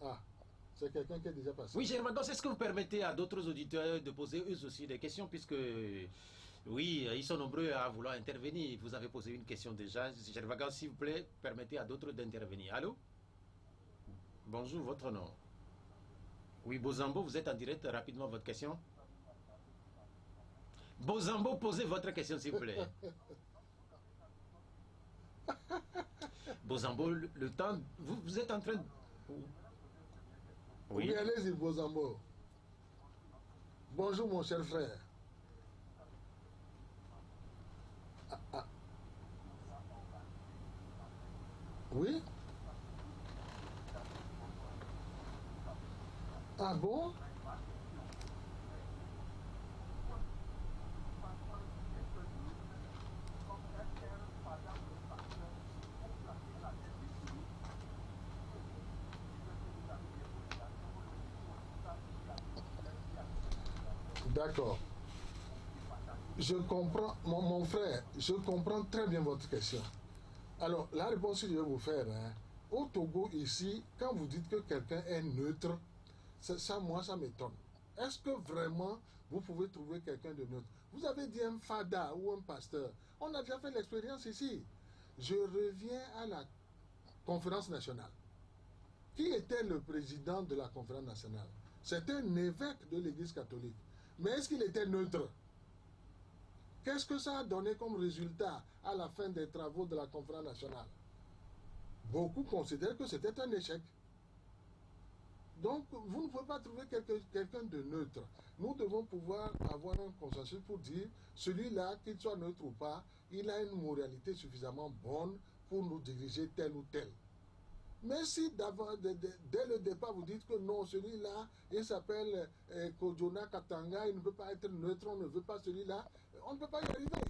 Ah, c'est quelqu'un qui est déjà passé. Oui, Germain, donc est-ce que vous permettez à d'autres auditeurs de poser eux aussi des questions, puisque, oui, ils sont nombreux à vouloir intervenir. Vous avez posé une question déjà. Germain, s'il vous plaît, permettez à d'autres d'intervenir. Allô? Bonjour, votre nom? Oui, Bozambo, vous êtes en direct. Rapidement, votre question. Bozambo, posez votre question, s'il vous plaît. Bozambo, le temps... Vous êtes en train de... Oui, allez-y, Bozambo. Bonjour, mon cher frère. Oui? Ah bon? D'accord. Je comprends, mon frère, je comprends très bien votre question. Alors, la réponse que je vais vous faire, hein, au Togo, ici, quand vous dites que quelqu'un est neutre, ça, moi, ça m'étonne. Est-ce que vraiment, vous pouvez trouver quelqu'un de neutre? Vous avez dit un fada ou un pasteur. On a déjà fait l'expérience ici. Je reviens à la conférence nationale. Qui était le président de la conférence nationale? C'était un évêque de l'église catholique. Mais est-ce qu'il était neutre? Qu'est-ce que ça a donné comme résultat à la fin des travaux de la conférence nationale? Beaucoup considèrent que c'était un échec. Donc, vous ne pouvez pas trouver quelqu'un de neutre. Nous devons pouvoir avoir un consensus pour dire, celui-là, qu'il soit neutre ou pas, il a une moralité suffisamment bonne pour nous diriger tel ou tel. Mais si dès le départ vous dites que non, celui-là, il s'appelle Kojona Katanga, il ne peut pas être neutre, on ne veut pas celui-là, on ne peut pas y arriver.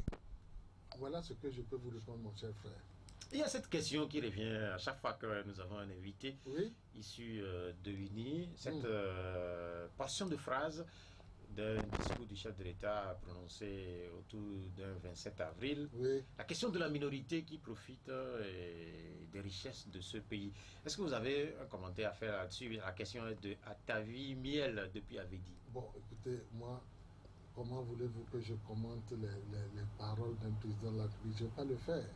Voilà ce que je peux vous répondre, mon cher frère. Il y a cette question qui revient à chaque fois que nous avons un invité issu de l'UNI, cette portion de phrase d'un discours du chef de l'État prononcé autour d'un 27 avril. La question de la minorité qui profite des richesses de ce pays. Est-ce que vous avez un commentaire à faire là-dessus? La question est de Atavi Miel depuis Avedi. Bon, écoutez, moi, comment voulez-vous que je commente les paroles d'un président de la République? Je ne vais pas le faire.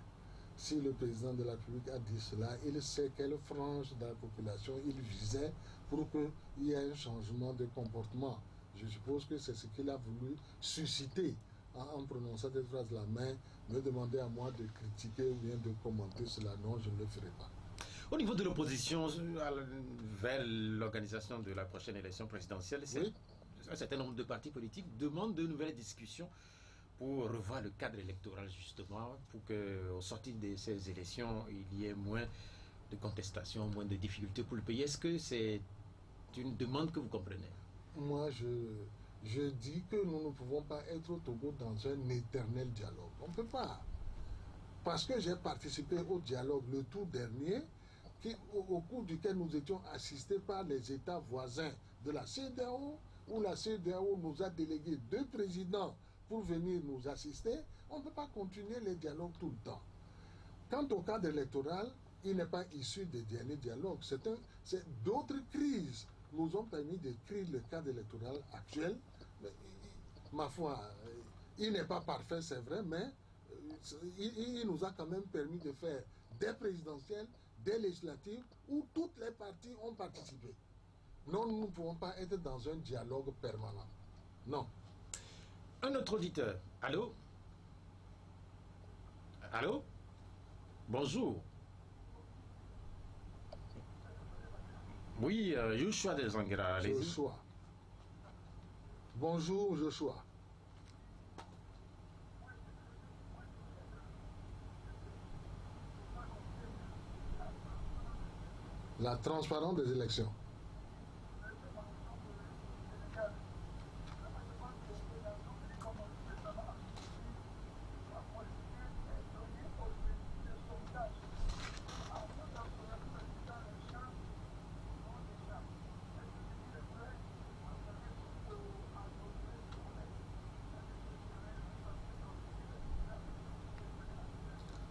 Si le président de la République a dit cela, il sait quelle frange de la population il visait pour qu'il y ait un changement de comportement. Je suppose que c'est ce qu'il a voulu susciter en prononçant cette phrase-là. Mais me demander à moi de critiquer ou bien de commenter cela, non, je ne le ferai pas. Au niveau de l'opposition vers l'organisation de la prochaine élection présidentielle, un certain nombre de partis politiques demandent de nouvelles discussions pour revoir le cadre électoral justement, pour qu'au sortir de ces élections, il y ait moins de contestations, moins de difficultés pour le pays. Est-ce que c'est une demande que vous comprenez? Moi, je dis que nous ne pouvons pas être au Togo dans un éternel dialogue. On ne peut pas. Parce que j'ai participé au dialogue le tout dernier, au cours duquel nous étions assistés par les États voisins de la CEDEAO, où la CEDEAO nous a délégué 2 présidents pour venir nous assister. On ne peut pas continuer les dialogues tout le temps. Quant au cadre électoral, il n'est pas issu des derniers dialogues. D'autres crises nous ont permis d'écrire le cadre électoral actuel. Mais, ma foi, il n'est pas parfait, c'est vrai, mais il nous a quand même permis de faire des présidentielles, des législatives, où toutes les parties ont participé. Non, nous ne pouvons pas être dans un dialogue permanent. Non. Un autre auditeur. Allô? Allô? Bonjour. Oui, Joshua de Zangira. Joshua. Bonjour, Joshua. La transparence des élections.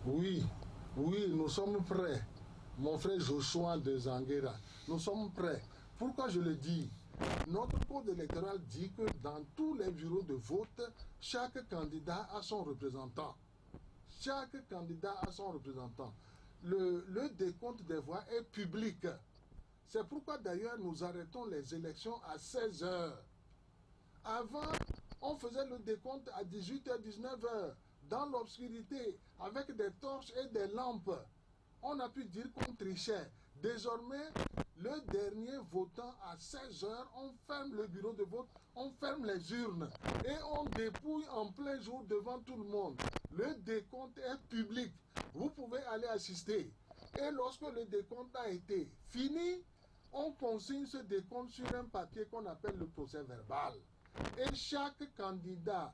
Oui, oui, nous sommes prêts. Mon frère Joshua de Zanguera, nous sommes prêts. Pourquoi je le dis? Notre code électoral dit que dans tous les bureaux de vote, chaque candidat a son représentant. Chaque candidat a son représentant. Le décompte des voix est public. C'est pourquoi d'ailleurs nous arrêtons les élections à 16 heures. Avant, on faisait le décompte à 18h, 19h, dans l'obscurité, avec des torches et des lampes. On a pu dire qu'on trichait. Désormais, le dernier votant à 16 heures, on ferme le bureau de vote, on ferme les urnes et on dépouille en plein jour devant tout le monde. Le décompte est public. Vous pouvez aller assister. Et lorsque le décompte a été fini, on consigne ce décompte sur un papier qu'on appelle le procès verbal. Et chaque candidat,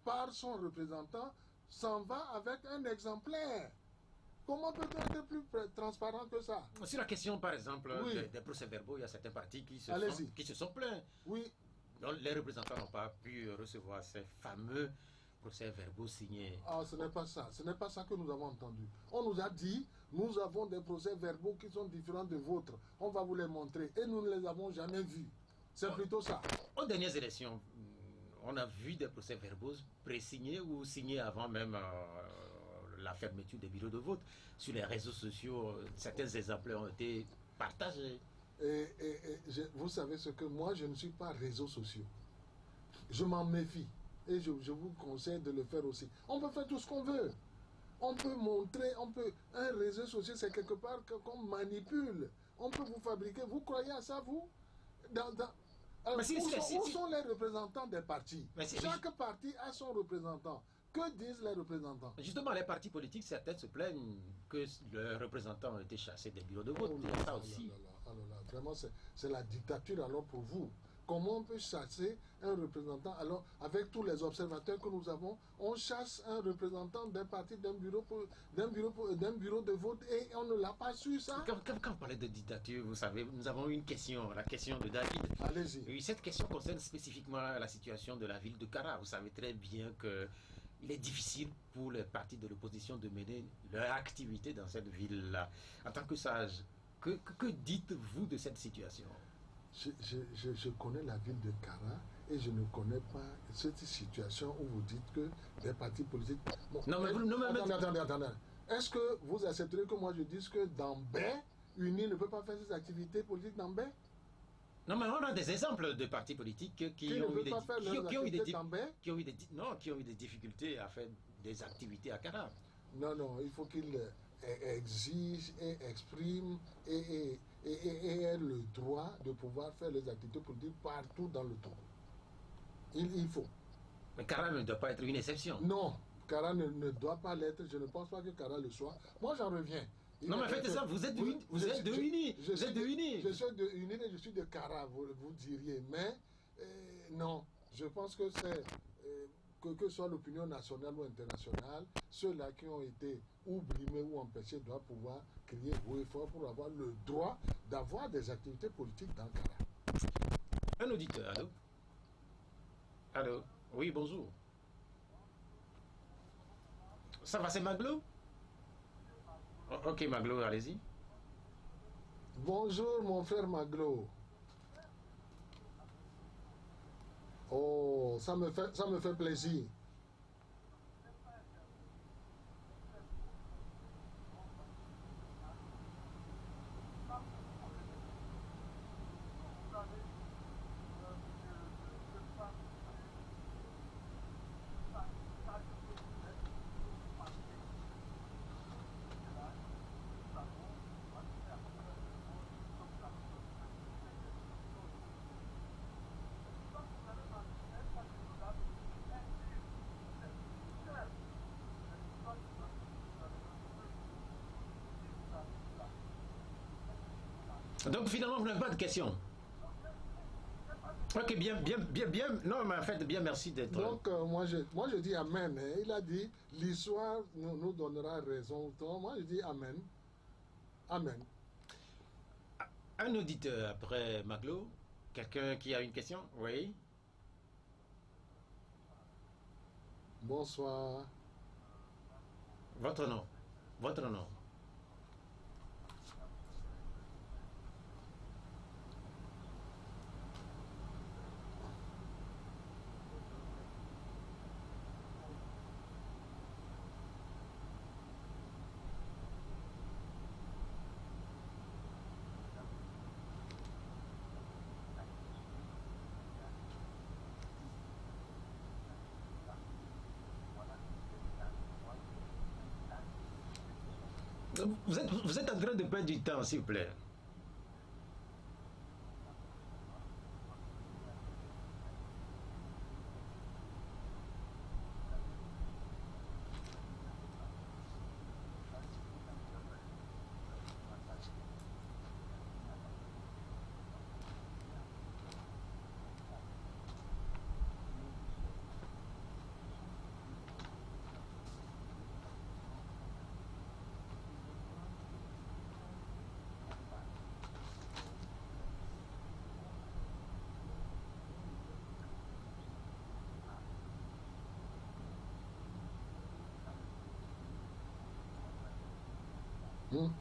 par son représentant, s'en va avec un exemplaire. Comment peut-on être plus transparent que ça? Sur la question, par exemple, oui. des procès-verbaux, il y a certains partis qui se sont plaints. Oui. Donc, les représentants n'ont pas pu recevoir ces fameux procès-verbaux signés. Ah, ce n'est pas ça. Ce n'est pas ça que nous avons entendu. On nous a dit, nous avons des procès-verbaux qui sont différents de vôtres. On va vous les montrer. Et nous ne les avons jamais vus. C'est plutôt ça. Aux dernières élections, on a vu des procès-verbaux pré-signés ou signés avant même la fermeture des bureaux de vote. Sur les réseaux sociaux, certains exemplaires ont été partagés. Vous savez ce que moi, je ne suis pas réseaux sociaux. Je m'en méfie. Et je vous conseille de le faire aussi. On peut faire tout ce qu'on veut. On peut montrer, un réseau social, c'est quelque part qu'on manipule. On peut vous fabriquer. Vous croyez à ça, vous? Alors, où sont les représentants des partis? Chaque parti a son représentant. Que disent les représentants? Justement, les partis politiques, certains se plaignent que leurs représentants ont été chassés des bureaux de vote. Ça aussi. Vraiment, c'est la dictature alors pour vous. Comment on peut chasser un représentant? Alors, avec tous les observateurs que nous avons, on chasse un représentant d'un parti, d'un bureau de vote et on ne l'a pas su, ça? Quand vous parlez de dictature, vous savez, nous avons une question, la question de David. Allez-y. Oui, cette question concerne spécifiquement la situation de la ville de Kara. Vous savez très bien que il est difficile pour les partis de l'opposition de mener leur activité dans cette ville-là. En tant que sage, que dites-vous de cette situation? Je connais la ville de Kara et je ne connais pas cette situation où vous dites que les partis politiques... Bon, non, mais attendez. Est-ce que vous accepterez que moi je dise que dans Baie, UNI ne peut pas faire ses activités politiques dans Baie? Non, mais on a des exemples de partis politiques qui ont eu des difficultés à faire des activités à Kara. Non, il faut qu'ils exigent et expriment et aient le droit de pouvoir faire les activités politiques partout dans le Togo. Il faut. Mais Kara ne doit pas être une exception. Non, Kara ne doit pas l'être. Je ne pense pas que Kara le soit. Moi, j'en reviens. Non, mais faites ça, vous êtes de UNI. Je suis de UNI et je suis de Kara, vous diriez. Mais non, je pense que c'est, que soit l'opinion nationale ou internationale, ceux-là qui ont été ou brimés ou empêchés doivent pouvoir crier haut et fort pour avoir le droit d'avoir des activités politiques dans Kara. Un auditeur, allô? Allô? Oui, bonjour. Ça va, c'est Maglo? Ok, Maglo, allez-y. Bonjour, mon frère Maglo. Oh, ça me fait plaisir. Donc finalement, vous n'avez pas de questions. Ok, bien, non, mais en fait, bien, merci d'être... Donc, moi, je dis Amen. Hein. Il a dit, l'histoire nous donnera raison. Donc, moi, je dis Amen. Amen. Un auditeur après Maglo. Quelqu'un qui a une question? Oui. Bonsoir. Votre nom. Votre nom. Vous êtes en train de perdre du temps, s'il vous plaît. Hum.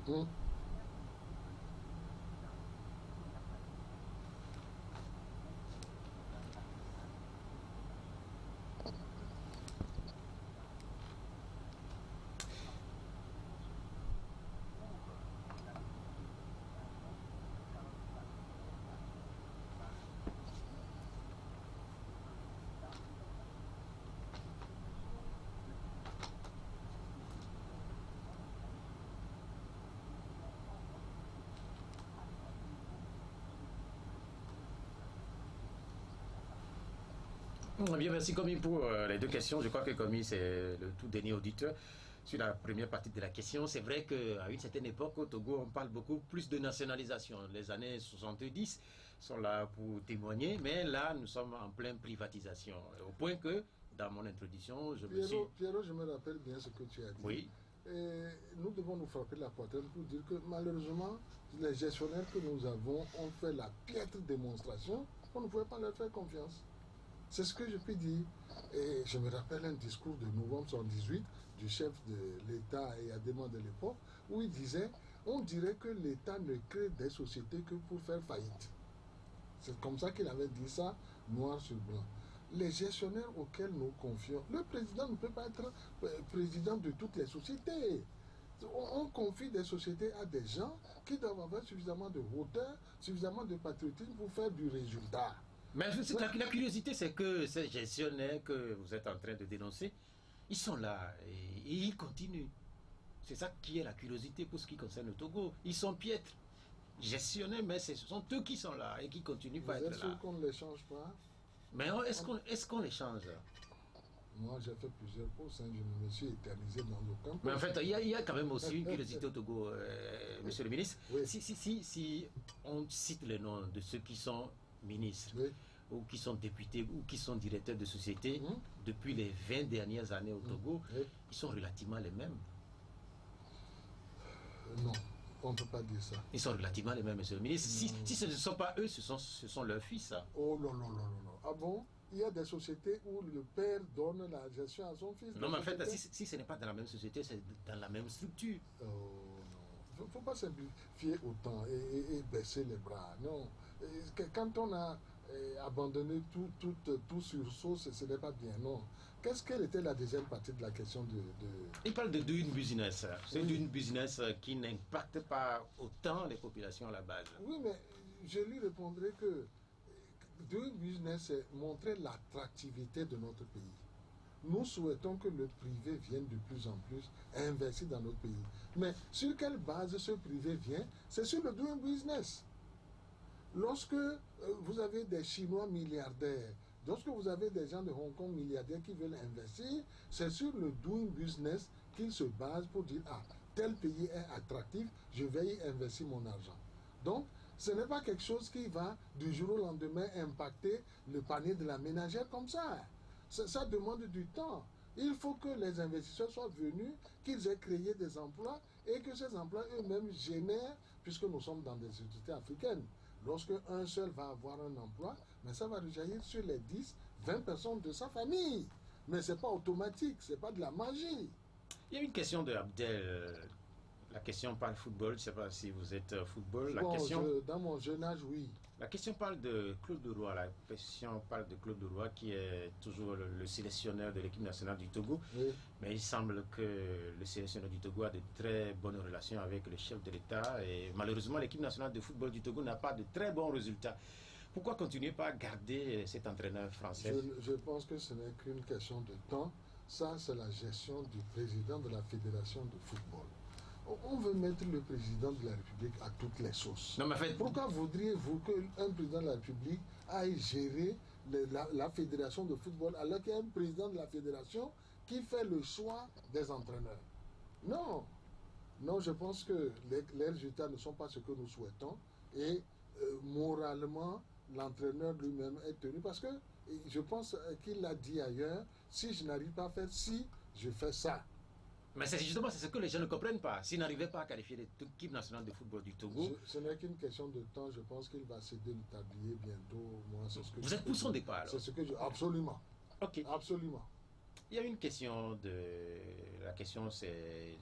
Hum. Bien, merci Commis pour les deux questions. Je crois que Commis, c'est le tout dernier auditeur. Sur la première partie de la question, c'est vrai qu'à une certaine époque, au Togo, on parle beaucoup plus de nationalisation. Les années 70 sont là pour témoigner, mais là, nous sommes en pleine privatisation. Au point que, dans mon introduction, Pierrot, je me rappelle bien ce que tu as dit. Oui. Et nous devons nous frapper la poitrine pour dire que malheureusement, les gestionnaires que nous avons ont fait la piètre démonstration qu'on ne pouvait pas leur faire confiance. C'est ce que je peux dire. Et je me rappelle un discours de novembre 1978 du chef de l'État et Adéman de l'époque, où il disait, on dirait que l'État ne crée des sociétés que pour faire faillite. C'est comme ça qu'il avait dit ça, noir sur blanc. Les gestionnaires auxquels nous confions, le président ne peut pas être président de toutes les sociétés. On confie des sociétés à des gens qui doivent avoir suffisamment de hauteur, suffisamment de patriotisme pour faire du résultat. Mais la curiosité, c'est que ces gestionnaires que vous êtes en train de dénoncer, ils sont là et ils continuent. C'est ça qui est la curiosité pour ce qui concerne le Togo. Ils sont piètres, gestionnaires, mais ce sont eux qui sont là et qui continuent pas à être là. Vous êtes sûr qu'on ne les change pas? Mais est-ce qu'on les change? Moi, j'ai fait plusieurs postes, je ne me suis éternisé dans aucun poste. Mais en fait, il y a quand même aussi une curiosité au Togo, monsieur le ministre. Oui. Si on cite les noms de ceux qui sont ministres, oui, ou qui sont députés, ou qui sont directeurs de société, depuis les 20 dernières années au Togo, oui, ils sont relativement les mêmes. Non, on ne peut pas dire ça. Ils sont relativement les mêmes, monsieur le ministre. Si ce ne sont pas eux, ce sont leurs fils. Hein. Oh non, non, non, non, non. Ah bon? Il y a des sociétés où le père donne la gestion à son fils. Non, mais en fait, si ce n'est pas dans la même société, c'est dans la même structure. Oh non. Il ne faut pas simplifier autant et baisser les bras. Non. Quand on a abandonné tout sursaut, ce n'est pas bien. Non. Quelle était la deuxième partie de la question de... Il parle de doing business. C'est doing business qui n'impacte pas autant les populations à la base. Oui, mais je lui répondrai que doing business, c'est montrer l'attractivité de notre pays. Nous souhaitons que le privé vienne de plus en plus investir dans notre pays. Mais sur quelle base ce privé vient? C'est sur le doing business. Lorsque vous avez des Chinois milliardaires, lorsque vous avez des gens de Hong Kong milliardaires qui veulent investir, c'est sur le doing business qu'ils se basent pour dire, ah, tel pays est attractif, je vais y investir mon argent. Donc, ce n'est pas quelque chose qui va du jour au lendemain impacter le panier de la ménagère comme ça. Ça demande du temps. Il faut que les investisseurs soient venus, qu'ils aient créé des emplois et que ces emplois eux-mêmes génèrent, puisque nous sommes dans des sociétés africaines. Lorsque un seul va avoir un emploi, mais ça va rejaillir sur les 10, 20 personnes de sa famille. Mais ce n'est pas automatique, ce n'est pas de la magie. Il y a une question de Abdel. La question parle football, je ne sais pas si vous êtes football. Dans mon jeune âge, oui. La question parle de Claude Leroy. La question parle de Claude Leroy qui est toujours le sélectionneur de l'équipe nationale du Togo. Oui. Mais il semble que le sélectionneur du Togo a de très bonnes relations avec le chef de l'État. Et malheureusement, l'équipe nationale de football du Togo n'a pas de très bons résultats. Pourquoi continuer pas à garder cet entraîneur français? Je pense que ce n'est qu'une question de temps. Ça, c'est la gestion du président de la Fédération de football. On veut mettre le président de la République à toutes les sauces. Non, mais en fait, pourquoi voudriez-vous qu'un président de la République aille gérer la fédération de football alors qu'il y a un président de la fédération qui fait le choix des entraîneurs? Non. Non, je pense que les résultats ne sont pas ce que nous souhaitons et moralement, l'entraîneur lui-même est tenu parce que je pense qu'il l'a dit ailleurs, si je n'arrive pas à faire ci, je fais ça. Mais c'est justement ce que les gens ne comprennent pas. S'ils n'arrivaient pas à qualifier l'équipe nationale de football du Togo... Ce n'est qu'une question de temps. Je pense qu'il va céder le tablier bientôt. Moi, c'est ce que vous êtes pour son départ alors? C'est ce que je... Absolument. Ok. Absolument. Il y a une question de... La question, c'est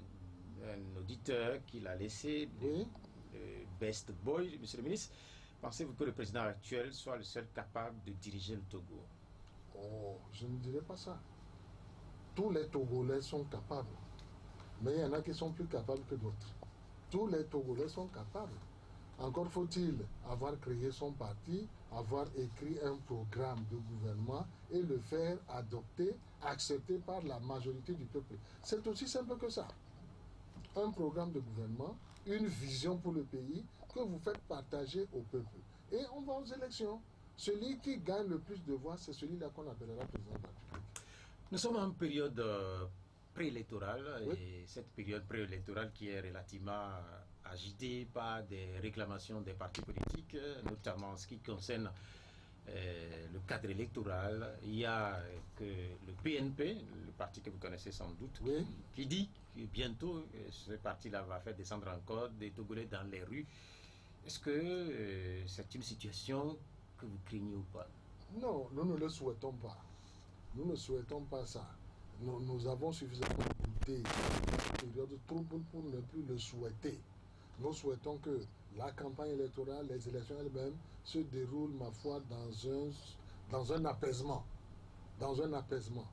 un auditeur qui l'a laissé. Oui. Best Boy, monsieur le ministre. Pensez-vous que le président actuel soit le seul capable de diriger le Togo? Oh, je ne dirais pas ça. Tous les Togolais sont capables. Mais il y en a qui sont plus capables que d'autres. Tous les Togolais sont capables. Encore faut-il avoir créé son parti, avoir écrit un programme de gouvernement et le faire adopter, accepté par la majorité du peuple. C'est aussi simple que ça. Un programme de gouvernement, une vision pour le pays que vous faites partager au peuple. Et on va aux élections. Celui qui gagne le plus de voix, c'est celui-là qu'on appellera président de la République. Nous sommes en période préélectorale, oui. Et cette période préélectorale qui est relativement agitée par des réclamations des partis politiques, notamment en ce qui concerne le cadre électoral. Il y a que le PNP, le parti que vous connaissez sans doute, oui. qui dit que bientôt ce parti-là va faire descendre encore des Togolais dans les rues. Est-ce que c'est une situation que vous craignez ou pas? Non, nous ne le souhaitons pas. Nous ne souhaitons pas ça. Nous avons suffisamment goûté la période trouble pour ne plus le souhaiter. Nous souhaitons que la campagne électorale, les élections elles-mêmes se déroulent, ma foi, dans un apaisement. Dans un apaisement.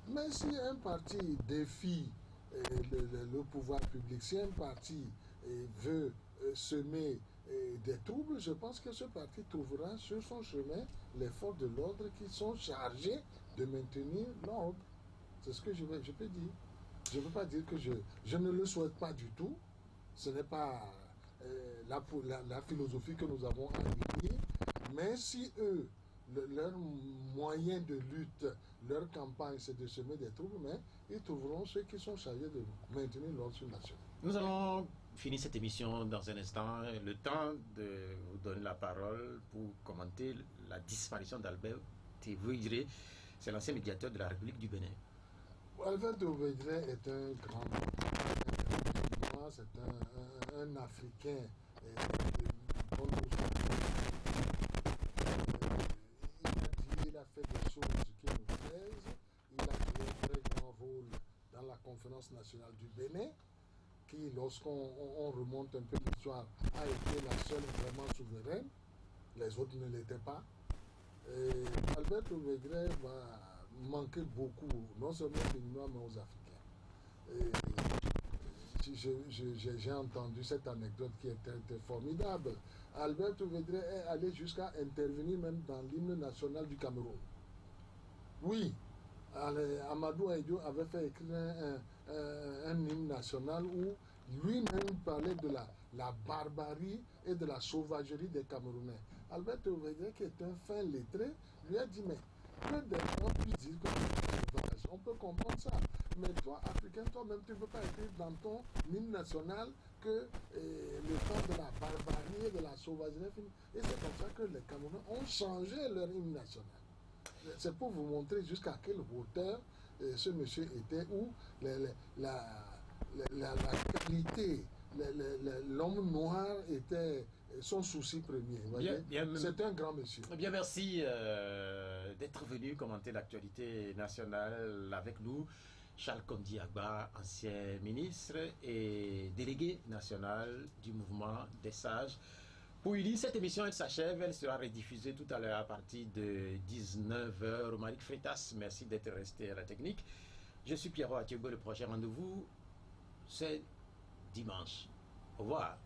Mais si un parti défie le pouvoir public, si un parti veut semer des troubles, je pense que ce parti trouvera sur son chemin les forces de l'ordre qui sont chargées de maintenir l'ordre. C'est ce que je peux dire. Je ne peux pas dire que je ne le souhaite pas du tout. Ce n'est pas la philosophie que nous avons adoptée. Mais si eux, leur moyen de lutte, leur campagne, c'est de semer des troubles, mais ils trouveront ceux qui sont chargés de maintenir l'ordre sur la chaîne. Nous allons finir cette émission dans un instant. Le temps de vous donner la parole pour commenter la disparition d'Albert Thévoïdré. C'est l'ancien médiateur de la République du Bénin. Albert Thévoïdré est un grand c'est un Africain dont il a fait des choses qui nous plaisent. Il a joué un très grand rôle dans la conférence nationale du Bénin, qui, lorsqu'on remonte un peu l'histoire, a été la seule vraiment souveraine. Les autres ne l'étaient pas. Albert Thévoïdré va manquer beaucoup, non seulement aux Béninois, mais aux Africains. J'ai entendu cette anecdote qui était formidable. Albert Thévoïdré est allé jusqu'à intervenir même dans l'hymne national du Cameroun. Oui, Amadou Ahidjo avait fait écrire un hymne national où lui-même parlait de la barbarie et de la sauvagerie des Camerounais. Albert Thévoïdré, qui est un fin lettré, lui a dit, mais que des gens puissent dire que c'est sauvage. On peut comprendre ça. Mais toi, Africain, toi-même, tu ne peux pas écrire dans ton hymne national que le temps de la barbarie et de la sauvagerie est fini. Et c'est comme ça que les Camerounais ont changé leur hymne national. C'est pour vous montrer jusqu'à quelle hauteur ce monsieur était, où la qualité, l'homme noir était son souci premier. C'est un grand monsieur. Bien, merci d'être venu commenter l'actualité nationale avec nous. Charles Kondi Agba, ancien ministre et délégué national du mouvement des sages. Pour Uli, cette émission elle s'achève, elle sera rediffusée tout à l'heure à partir de 19h. Romaric Freitas, merci d'être resté à la technique. Je suis Pierrot Atiego, le prochain rendez-vous, c'est dimanche. Au revoir.